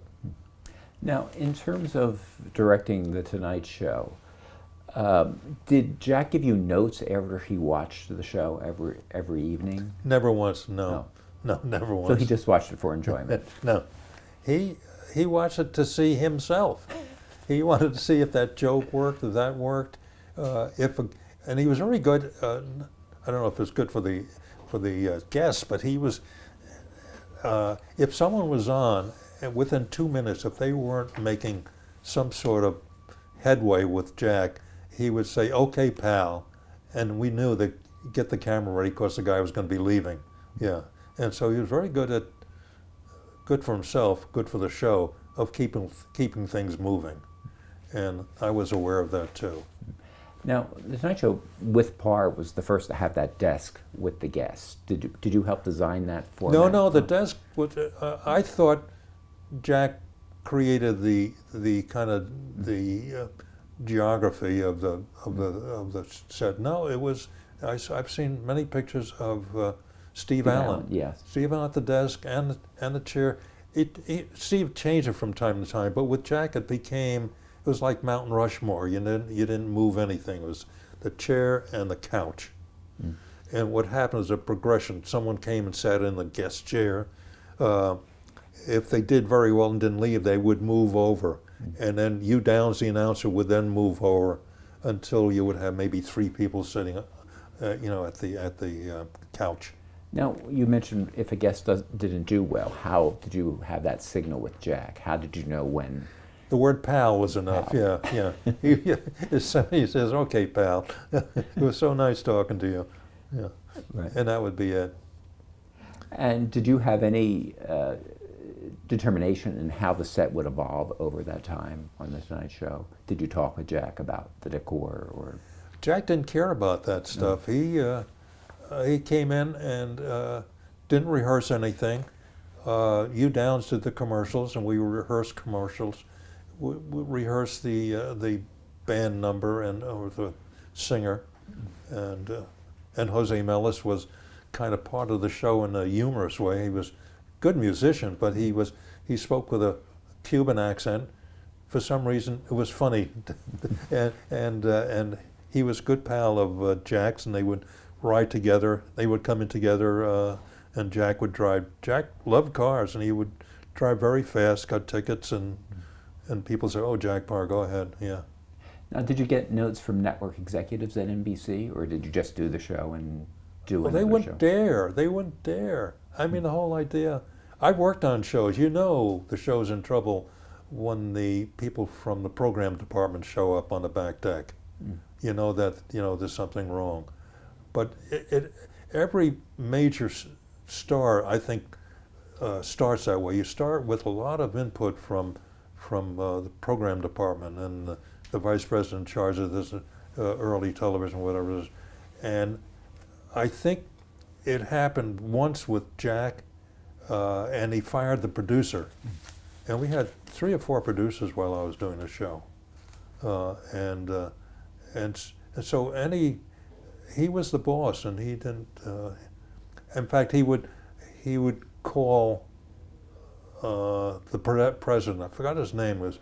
Now, in terms of directing The Tonight Show, did Jack give you notes after he watched the show every evening? Never once, no. No, never once. So he just watched it for enjoyment? No. He watched it to see himself. He wanted to see if that joke worked, if that worked. And he was very good. I don't know if it's good for the guests, but he was. If someone was on, and within 2 minutes, if they weren't making some sort of headway with Jack, he would say, "Okay, pal," and we knew that get the camera ready because the guy was going to be leaving. Yeah, and so he was very good for himself, good for the show, of keeping things moving, and I was aware of that too. Now, The Tonight Show with Paar was the first to have that desk with the guests. Did you help design that format? No, the desk was. I thought Jack created the kind of the geography of the set. No, it was. I've seen many pictures of Steve Allen. Yes. Steve Allen at the desk and the chair. Steve changed it from time to time, but with Jack it became. It was like Mount Rushmore. You didn't move anything. It was the chair and the couch. Mm. And what happened was a progression. Someone came and sat in the guest chair. If they did very well and didn't leave, they would move over. Mm. And then you Downs, the announcer, would then move over until you would have maybe 3 people sitting, at the couch. Now, you mentioned if a guest didn't do well, how did you have that signal with Jack? How did you know when? The word "pal" was enough. Pal. Yeah. He says, "Okay, pal." It was so nice talking to you. Yeah, right. And that would be it. And did you have any determination in how the set would evolve over that time on The Tonight Show? Did you talk with Jack about the decor or? Jack didn't care about that stuff. No. He came in and didn't rehearse anything. You Downs did the commercials, and we rehearsed commercials. We rehearsed the band number or the singer, and Jose Melis was kind of part of the show in a humorous way. He was a good musician, but he spoke with a Cuban accent. For some reason, it was funny, and he was a good pal of Jack's, and they would ride together. They would come in together, and Jack would drive. Jack loved cars, and he would drive very fast, got tickets, and people say, "Oh, Jack Paar, go ahead." Yeah. Now, did you get notes from network executives at NBC, or did you just do the show and do another show? They wouldn't dare. I mean, the whole idea. I've worked on shows. You know the show's in trouble when the people from the program department show up on the back deck. Mm. You know that there's something wrong. But every major star, I think, starts that way. You start with a lot of input from the program department and the vice president in charge of this early television, whatever it is. And I think it happened once with Jack, and he fired the producer. And we had 3 or 4 producers while I was doing the show. And so he was the boss, and he didn't, in fact, he would call the president, I forgot his name, the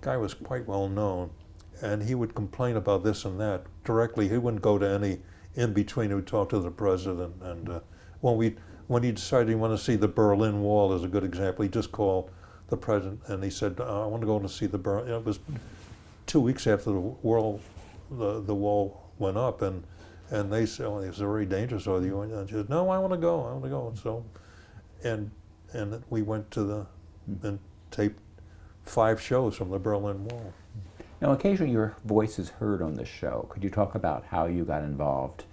guy was quite well known, and he would complain about this and that directly. He wouldn't go to any in-between who talked to the president. And when he decided he wanted to see the Berlin Wall, as a good example, he just called the president and he said, I want to go to see the Berlin. You know, it was 2 weeks after the wall went up, and they said, oh, it's very dangerous. Or and she said, no, I want to go. And so, and we went to and taped 5 shows from the Berlin Wall. Now, occasionally your voice is heard on the show. Could you talk about how you got involved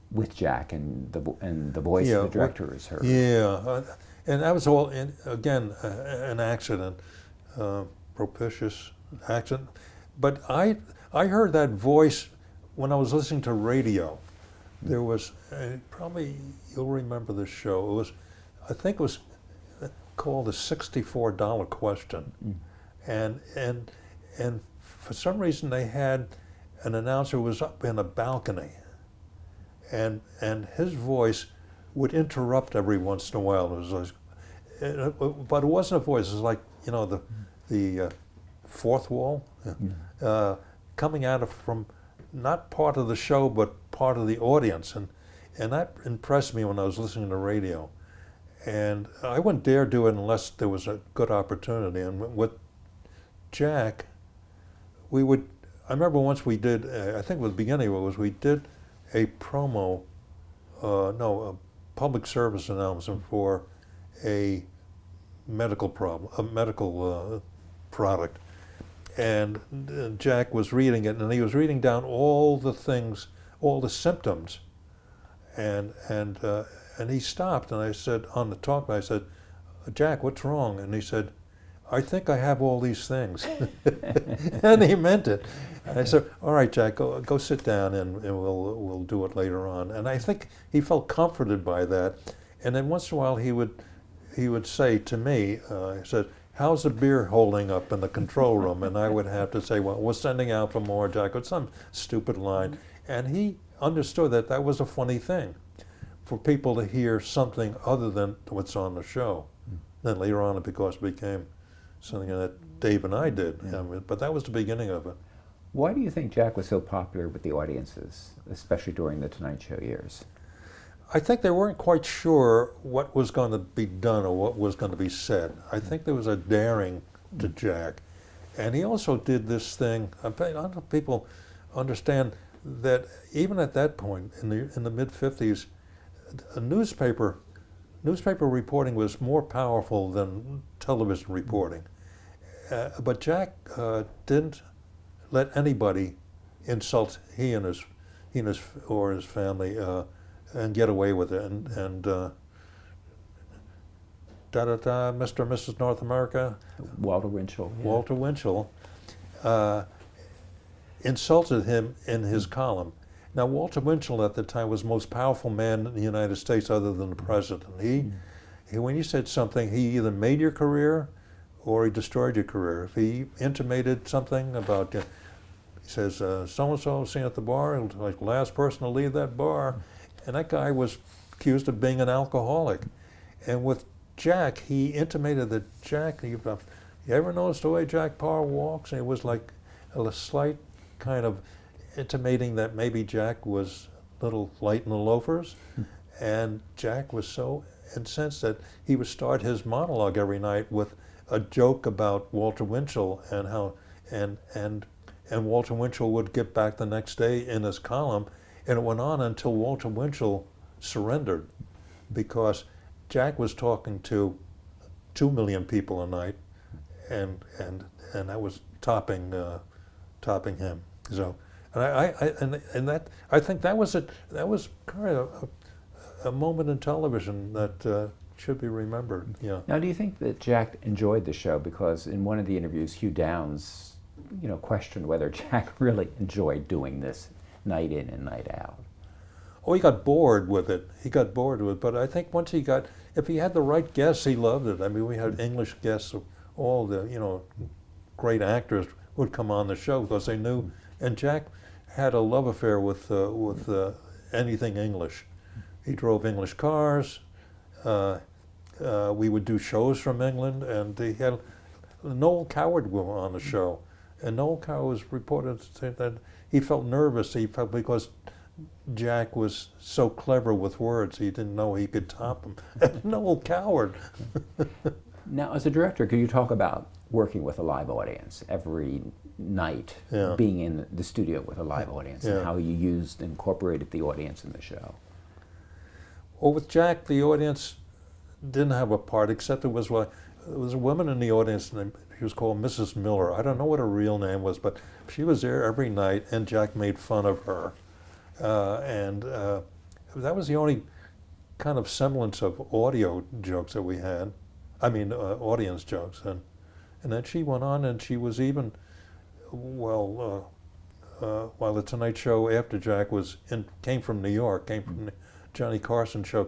with Jack and the voice of the director is heard? Yeah, and that was all, again, an accident, propitious accident. But I heard that voice when I was listening to radio. There was, probably you'll remember this show, I think it was called the $64 Question. And for some reason they had an announcer who was up in a balcony, and his voice would interrupt every once in a while. It was like, but it wasn't a voice. It was like, you know, the fourth wall coming out of from not part of the show but part of the audience, and that impressed me when I was listening to radio. And I wouldn't dare do it unless there was a good opportunity. And with Jack, I remember once we did, I think at the beginning of it was, we did a promo, a public service announcement for a medical product. And Jack was reading it, and he was reading down all the things, all the symptoms. And he stopped, and I said, on the talk, I said, Jack, what's wrong? And he said, I think I have all these things. And he meant it. And I said, all right, Jack, go sit down, and we'll do it later on. And I think he felt comforted by that. And then once in a while he would say to me, he said, how's the beer holding up in the control room? And I would have to say, well, we're sending out for more, Jack, or some stupid line. And he understood that that was a funny thing, for people to hear something other than what's on the show. Then later on, it became something that Dave and I did. Yeah. But that was the beginning of it. Why do you think Jack was so popular with the audiences, especially during the Tonight Show years? I think they weren't quite sure what was going to be done or what was going to be said. I think there was a daring to Jack. And he also did this thing, I don't know if people understand that even at that point, in the mid-50s, a newspaper reporting was more powerful than television reporting. But Jack didn't let anybody insult he and his family and get away with it. And Mr. and Mrs. North America, Walter Winchell. Yeah. Walter Winchell insulted him in his column. Now, Walter Winchell at the time was the most powerful man in the United States other than the president. He when he said something, he either made your career or he destroyed your career. If he intimated something about, he says, so-and-so seen at the bar, like the last person to leave that bar. And that guy was accused of being an alcoholic. And with Jack, he intimated that Jack, you ever notice the way Jack Parr walks? And it was like a slight kind of intimating that maybe Jack was a little light in the loafers. And Jack was so incensed that he would start his monologue every night with a joke about Walter Winchell and how, and Walter Winchell would get back the next day in his column, and it went on until Walter Winchell surrendered, because Jack was talking to 2 million people a night, and that was topping him. So, and I think that was kind of a moment in television that should be remembered. Yeah. Now, do you think that Jack enjoyed the show? Because in one of the interviews, Hugh Downs, questioned whether Jack really enjoyed doing this night in and night out. Oh, he got bored with it. But I think once if he had the right guests, he loved it. I mean, we had English guests, all the, great actors would come on the show because they knew. And Jack had a love affair with anything English. He drove English cars. We would do shows from England, and he had Noel Coward on the show. And Noel Coward was reported to say that he felt nervous. He felt because Jack was so clever with words, he didn't know he could top him. Noel Coward. Now, as a director, could you talk about working with a live audience every night, Yeah. being in the studio with a live audience, Yeah. and how you incorporated the audience in the show? Well, with Jack, the audience didn't have a part, except there was a woman in the audience, and she was called Mrs. Miller. I don't know what her real name was, but she was there every night, and Jack made fun of her. And that was the only kind of semblance of audio jokes that we had. I mean, audience jokes. And then she went on, and she was even, while the Tonight Show after Jack came from New York, Johnny Carson show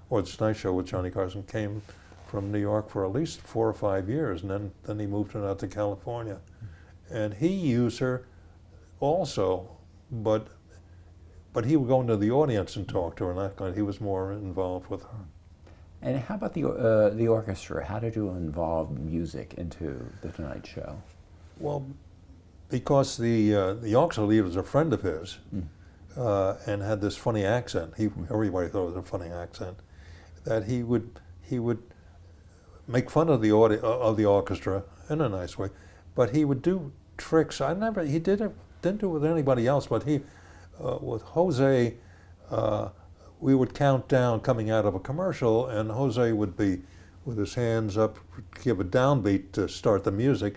or the Tonight Show with Johnny Carson came from New York for at least 4 or 5 years, and then he moved her out to California. And he used her also, but he would go into the audience and talk to her, and that kind. He was more involved with her. And how about the orchestra? How did you involve music into the Tonight Show? Well, because the orchestra leader was a friend of his, and had this funny accent. Everybody thought it was a funny accent. That he would make fun of the orchestra in a nice way, but he would do tricks. He didn't do it with anybody else, but with Jose, we would count down coming out of a commercial, and Jose would be with his hands up, give a downbeat to start the music,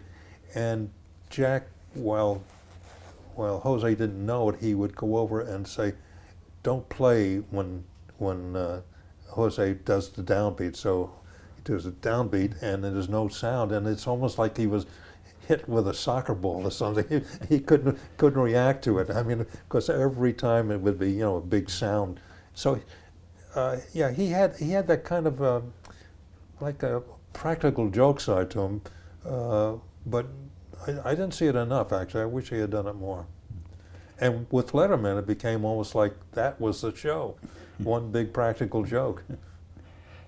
and Jack, while Jose didn't know it, he would go over and say, "Don't play when Jose does the downbeat." So he does a downbeat, and there's no sound, and it's almost like he was hit with a soccer ball or something. He couldn't react to it. I mean, because every time it would be a big sound. So he had that kind of like a practical joke side to him, but I didn't see it enough, actually. I wish he had done it more. And with Letterman, it became almost like that was the show, one big practical joke.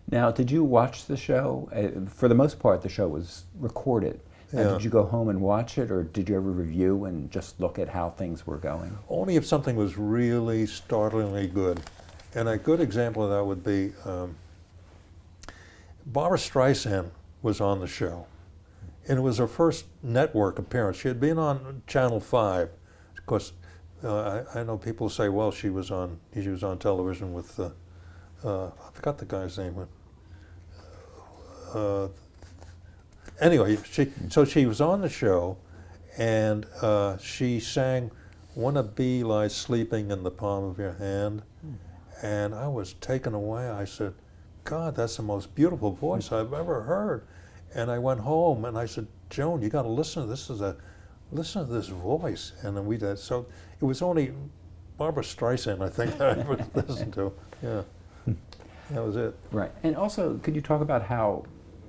Now, did you watch the show? For the most part, the show was recorded. Yeah. Did you go home and watch it, or did you ever review and just look at how things were going? Only if something was really startlingly good. And a good example of that would be Barbra Streisand was on the show. And it was her first network appearance. She had been on Channel 5. Of course, I know people say, well, she was on television with, I forgot the guy's name. Anyway, she was on the show, and she sang "Wanna Be Like Sleeping in the Palm of Your Hand," and I was taken away. I said, "God, that's the most beautiful voice I've ever heard." And I went home and I said, "Joan, you got to listen to this. Listen to this voice." And then we did. So it was only Barbra Streisand, I think, that I would listen to. Yeah, that was it. Right. And also, could you talk about how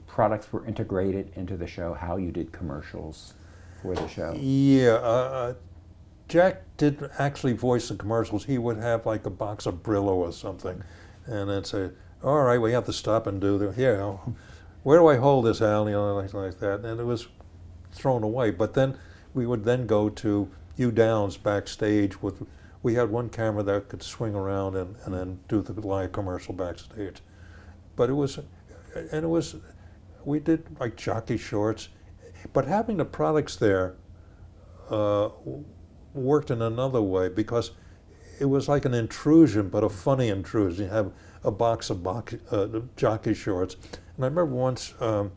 products were integrated into the show, how you did commercials for the show? Yeah, Jack did actually voice the commercials. He would have like a box of Brillo or something, and then say, "All right, we have to stop and do the where do I hold this, Al?" Like that, and it was thrown away. But then we would then go to Hugh Downs backstage with. We had one camera that could swing around and then do the live commercial backstage. But we did like jockey shorts, but having the products there worked in another way because it was like an intrusion, but a funny intrusion. You have a box of jockey shorts. And I remember once an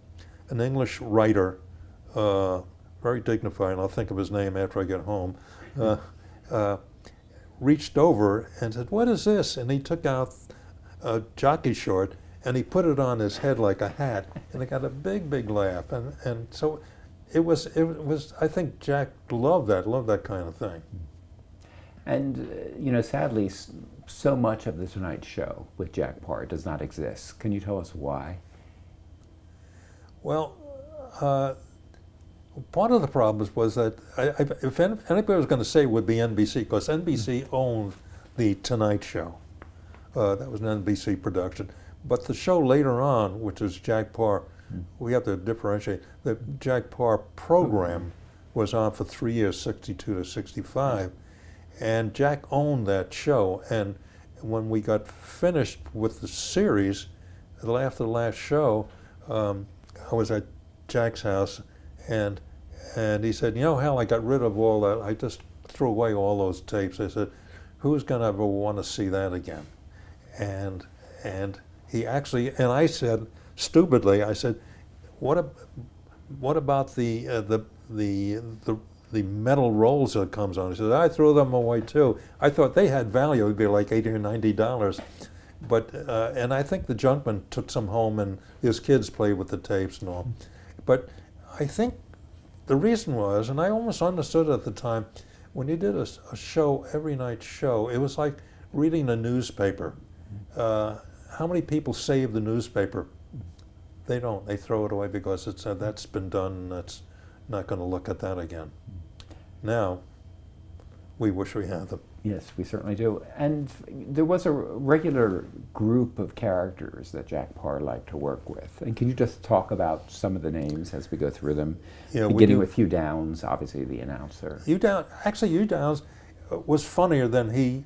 English writer, very dignified, and I'll think of his name after I get home, reached over and said, "What is this?" And he took out a jockey short and he put it on his head like a hat, and it got a big, big laugh. And so it was, I think Jack loved that kind of thing. And, sadly, so much of The Tonight Show with Jack Paar does not exist. Can you tell us why? Well, part of the problem was that if anybody was going to say it would be NBC, because NBC owned The Tonight Show. That was an NBC production. But the show later on, which is Jack Paar, we have to differentiate. The Jack Paar program was on for 3 years, 62 to 65. And Jack owned that show. And when we got finished with the series, after the last show, I was at Jack's house, and he said, Hal, I got rid of all that. I just threw away all those tapes. I said, who's going to ever want to see that again? And he actually, and I said, stupidly, I said, what about the metal rolls that comes on? He said, I threw them away too. I thought they had value. It'd be like $80 or $90. But, and I think the Junkman took some home and his kids played with the tapes and all. But I think the reason was, and I almost understood at the time, when you did a show, every night show, it was like reading a newspaper. How many people save the newspaper? They don't. They throw it away because it's that's been done. That's not going to look at that again. Now, we wish we had them. Yes, we certainly do. And there was a regular group of characters that Jack Paar liked to work with. And can you just talk about some of the names as we go through them? Yeah, beginning with Hugh Downs, obviously the announcer. Hugh Downs was funnier than he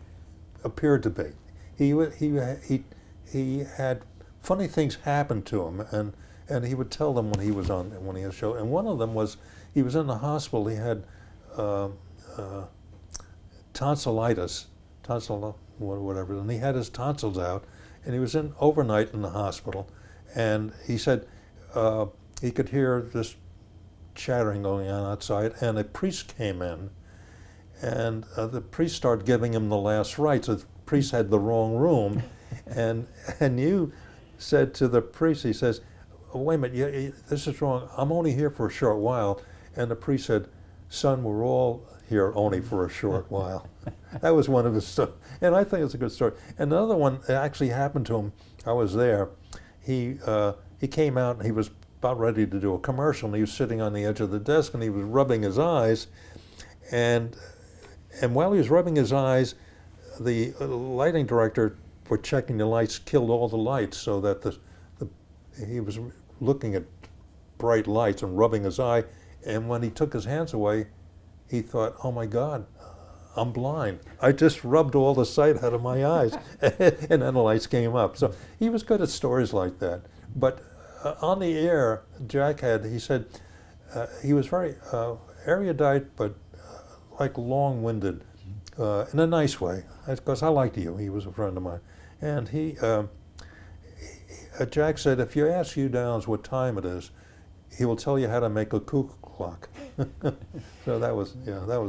appeared to be. He had funny things happen to him, and he would tell them when he was on a show. And one of them was he was in the hospital. He had tonsillitis, whatever, and he had his tonsils out, and he was in overnight in the hospital, and he said he could hear this chattering going on outside, and a priest came in, and the priest started giving him the last rites. The priest had the wrong room, and you said to the priest, he says, oh, wait a minute, this is wrong, I'm only here for a short while, and the priest said, son, we're all here only for a short while. That was one of his stories, and I think it's a good story. And another one that actually happened to him, I was there, he came out and he was about ready to do a commercial, and he was sitting on the edge of the desk and he was rubbing his eyes, and while he was rubbing his eyes, the lighting director for checking the lights killed all the lights so that he was looking at bright lights and rubbing his eye, and when he took his hands away, he thought, oh my God, I'm blind. I just rubbed all the sight out of my eyes. And then the lights came up. So he was good at stories like that. But on the air, Jack he said, he was very erudite, but like long-winded, in a nice way, because I liked you. He was a friend of mine. And Jack said, if you ask Hugh Downs what time it is, he will tell you how to make a cuckoo clock. So that was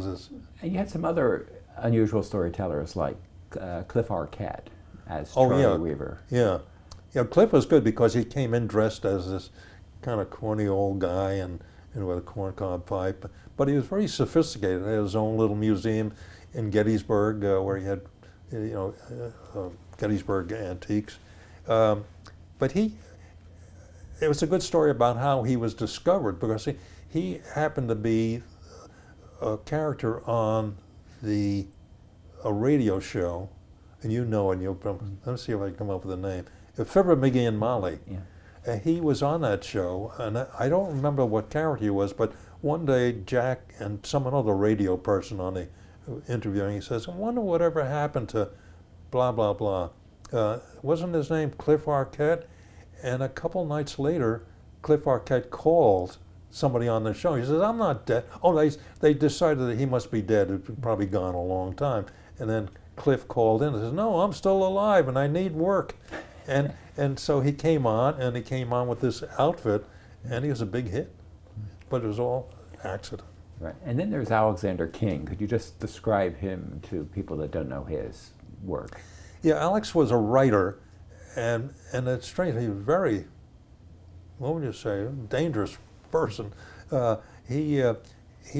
his. And you had some other unusual storytellers like Cliff Arquette as Charlie Weaver. Yeah, Cliff was good because he came in dressed as this kind of corny old guy and with a corncob pipe, but he was very sophisticated. He had his own little museum in Gettysburg where he had, Gettysburg antiques. But it was a good story about how he was discovered, because he happened to be a character on a radio show, and let me see if I can come up with a name. Fibber, McGee and Molly. Yeah. He was on that show, and I don't remember what character he was, but one day Jack and some other radio person on the interviewing, he says, I wonder whatever happened to blah, blah, blah. Wasn't his name Cliff Arquette? And a couple nights later, Cliff Arquette called somebody on the show. He says, I'm not dead. Oh, they decided that he must be dead. He'd probably gone a long time. And then Cliff called in and says, no, I'm still alive and I need work. And so he came on, and he came on with this outfit, and he was a big hit. But it was all accident. Right. And then there's Alexander King. Could you just describe him to people that don't know his work? Yeah, Alex was a writer, and it's strange. He was very, what would you say, dangerous person. He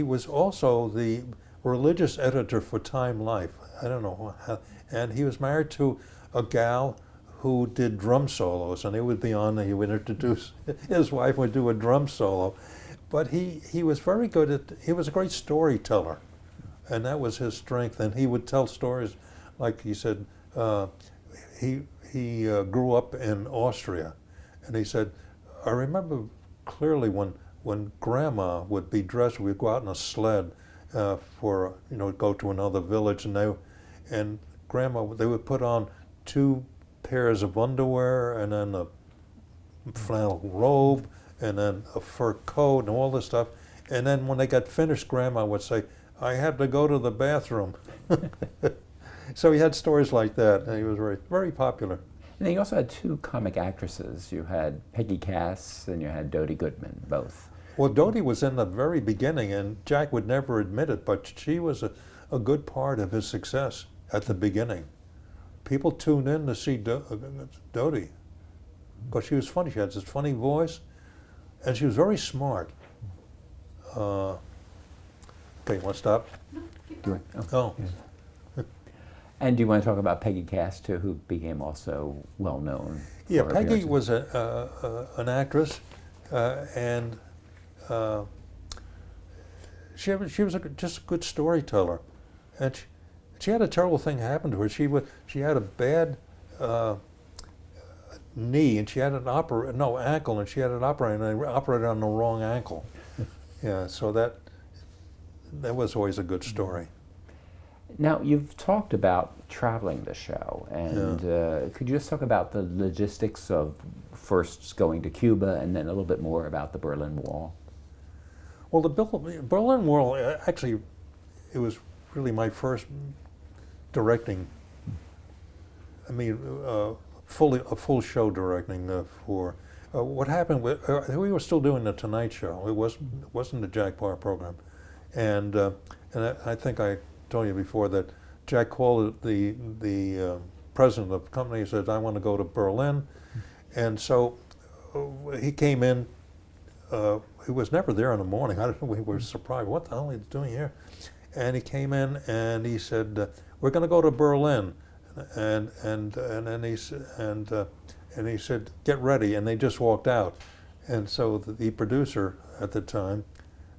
was also the religious editor for Time Life. I don't know how, and he was married to a gal who did drum solos, and he would be on. He would introduce his wife would do a drum solo, but he was very good at. He was a great storyteller, and that was his strength. And he would tell stories, like he said. He grew up in Austria, and he said, I remember clearly when Grandma would be dressed, we'd go out in a sled for go to another village, and Grandma they would put on 2 pairs of underwear and then a flannel robe and then a fur coat and all this stuff, and then when they got finished, Grandma would say, I had to go to the bathroom. So he had stories like that, and he was very, very popular. And then you also had 2 comic actresses. You had Peggy Cass and you had Dodie Goodman, both. Well, Dodie was in the very beginning, and Jack would never admit it, but she was a good part of his success at the beginning. People tuned in to see Dodie because she was funny. She had this funny voice, and she was very smart. Okay, you want to stop? Oh. Yeah. And do you want to talk about Peggy Cass, too, who became also well-known? Yeah, Peggy was an actress, and she was just a good storyteller. And she had a terrible thing happen to her. She had a bad knee, and she had an ankle, and she had an operated, and they operated on the wrong ankle. Yeah, so that was always a good story. Now, you've talked about traveling the show, and could you just talk about the logistics of first going to Cuba and then a little bit more about the Berlin Wall? Well, the Berlin Wall, actually, it was really my first directing, I mean, a full show directing for, what happened, we were still doing the Tonight Show. It wasn't the Jack Paar program. And I think I told you before that Jack called the president of the company and said, I want to go to Berlin. And so he came in. He was never there in the morning. I don't know, we were surprised. What the hell are you doing here? And he came in and he said, we're going to go to Berlin. And then he said, get ready. And they just walked out. And so the producer at the time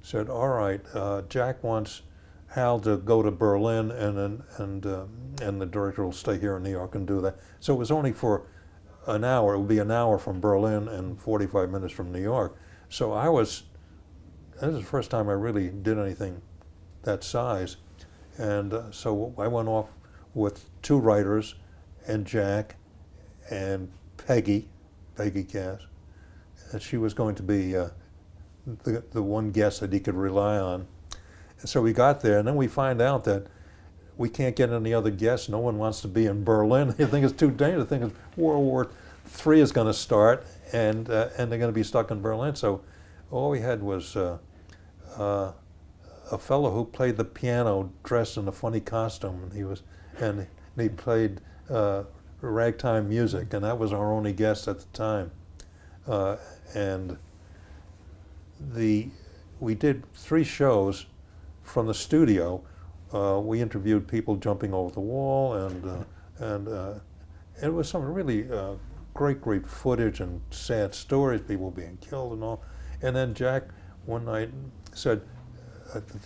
said, all right, Jack wants Hal to go to Berlin, and the director will stay here in New York and do that. So it was only for an hour. It would be an hour from Berlin and 45 minutes from New York. So that was the first time I really did anything that size. And so I went off with 2 writers and Jack and Peggy Cass. And she was going to be the one guest that he could rely on. And so we got there, and then we find out that we can't get any other guests. No one wants to be in Berlin. They think it's too dangerous. They think World War III is going to start, and they're going to be stuck in Berlin. So all we had was a fellow who played the piano dressed in a funny costume, and he played ragtime music, and that was our only guest at the time. And we did 3 shows from the studio. We interviewed people jumping over the wall, and it was some really great footage and sad stories, people being killed and all. And then Jack one night said,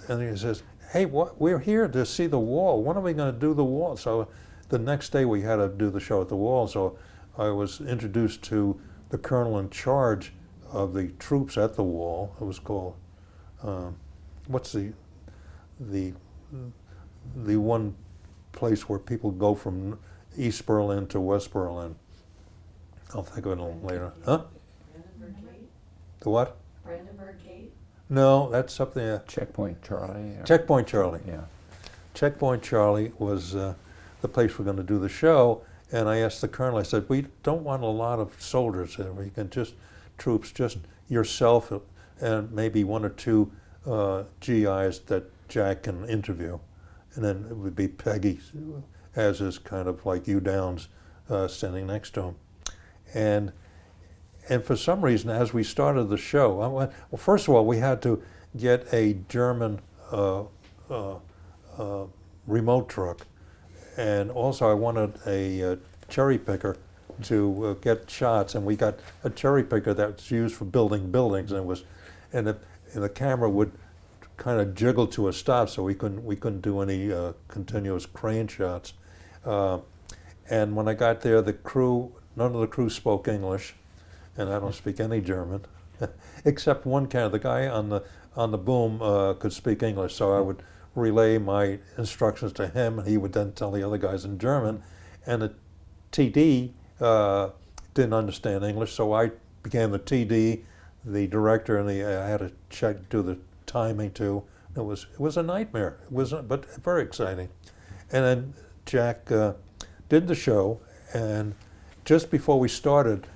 and he says, hey, we're here to see the wall. When are we going to do the wall? So the next day we had to do the show at the wall. So I was introduced to the colonel in charge of the troops at the wall. It was called, what's the one place where people go from East Berlin to West Berlin? I'll think of it a little later. Huh? The what? Brandenburg Gate? No, that's something. Checkpoint Charlie? Checkpoint Charlie. Yeah. Checkpoint Charlie was the place we're going to do the show, and I asked the colonel, I said, we don't want a lot of soldiers there. We can just yourself and maybe 1 or 2 GIs that Jack can interview. And then it would be Peggy as is kind of like you Downs standing next to him. And for some reason, as we started the show, well, first of all, we had to get a German remote truck, and also I wanted a cherry picker to get shots, and we got a cherry picker that's used for building buildings, and the camera would kind of jiggle to a stop, so we couldn't do any continuous crane shots. And when I got there, none of the crew spoke English, and I don't speak any German, except one the guy on the boom could speak English, so I would relay my instructions to him, and he would then tell the other guys in German. And the TD didn't understand English, so I became the TD, the director, and I had to do the timing too. It was a nightmare. But very exciting. And then Jack did the show, and just before we started,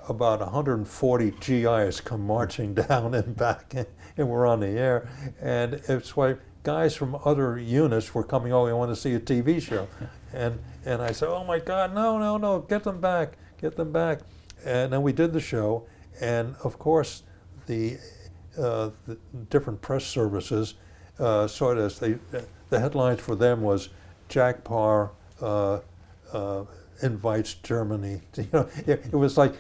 about 140 GIs come marching down and back, and we're on the air. And it's like guys from other units were coming, oh, we want to see a TV show. And I said, oh my God, no, get them back. And then we did the show, and of course, the different press services saw it as the headlines for them was Jack Parr invites Germany. It was like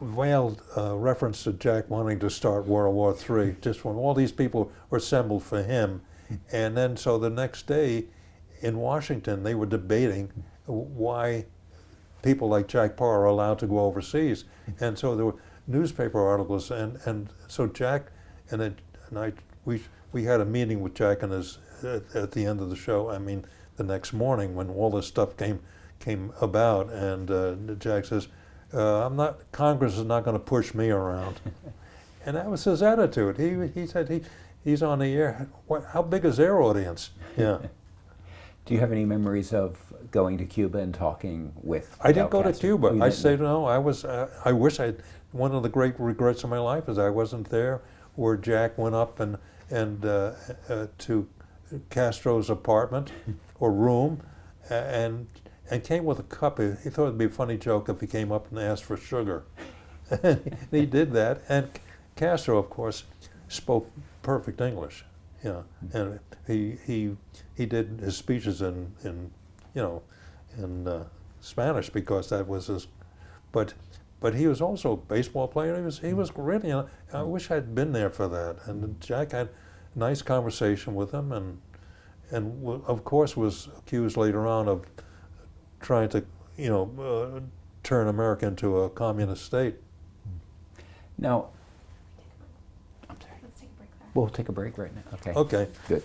veiled reference to Jack wanting to start World War III, just when all these people were assembled for him. And then so the next day in Washington, they were debating why people like Jack Parr are allowed to go overseas. And so there were newspaper articles, and so Jack we had a meeting with Jack and at the end of the show. I mean, the next morning when all this stuff came about, and Jack says, Congress is not going to push me around. And that was his attitude. He said he's on the air. How big is their audience? Yeah. Do you have any memories of going to Cuba and talking with? I didn't go to Castro? Cuba. Oh, I say no. I was. I wish one of the great regrets of my life is I wasn't there where Jack went up and to Castro's apartment or room, and came with a cup. He thought it'd be a funny joke if he came up and asked for sugar. And he did that, and Castro, of course, spoke perfect English. Yeah, and he did his speeches in Spanish because that was his. But he was also a baseball player. He was really. I wish I'd been there for that. And Jack had a nice conversation with him, and of course was accused later on of trying to turn America into a communist state. Now, I'm sorry. Let's take a break there. We'll take a break right now. Okay. Okay. Good.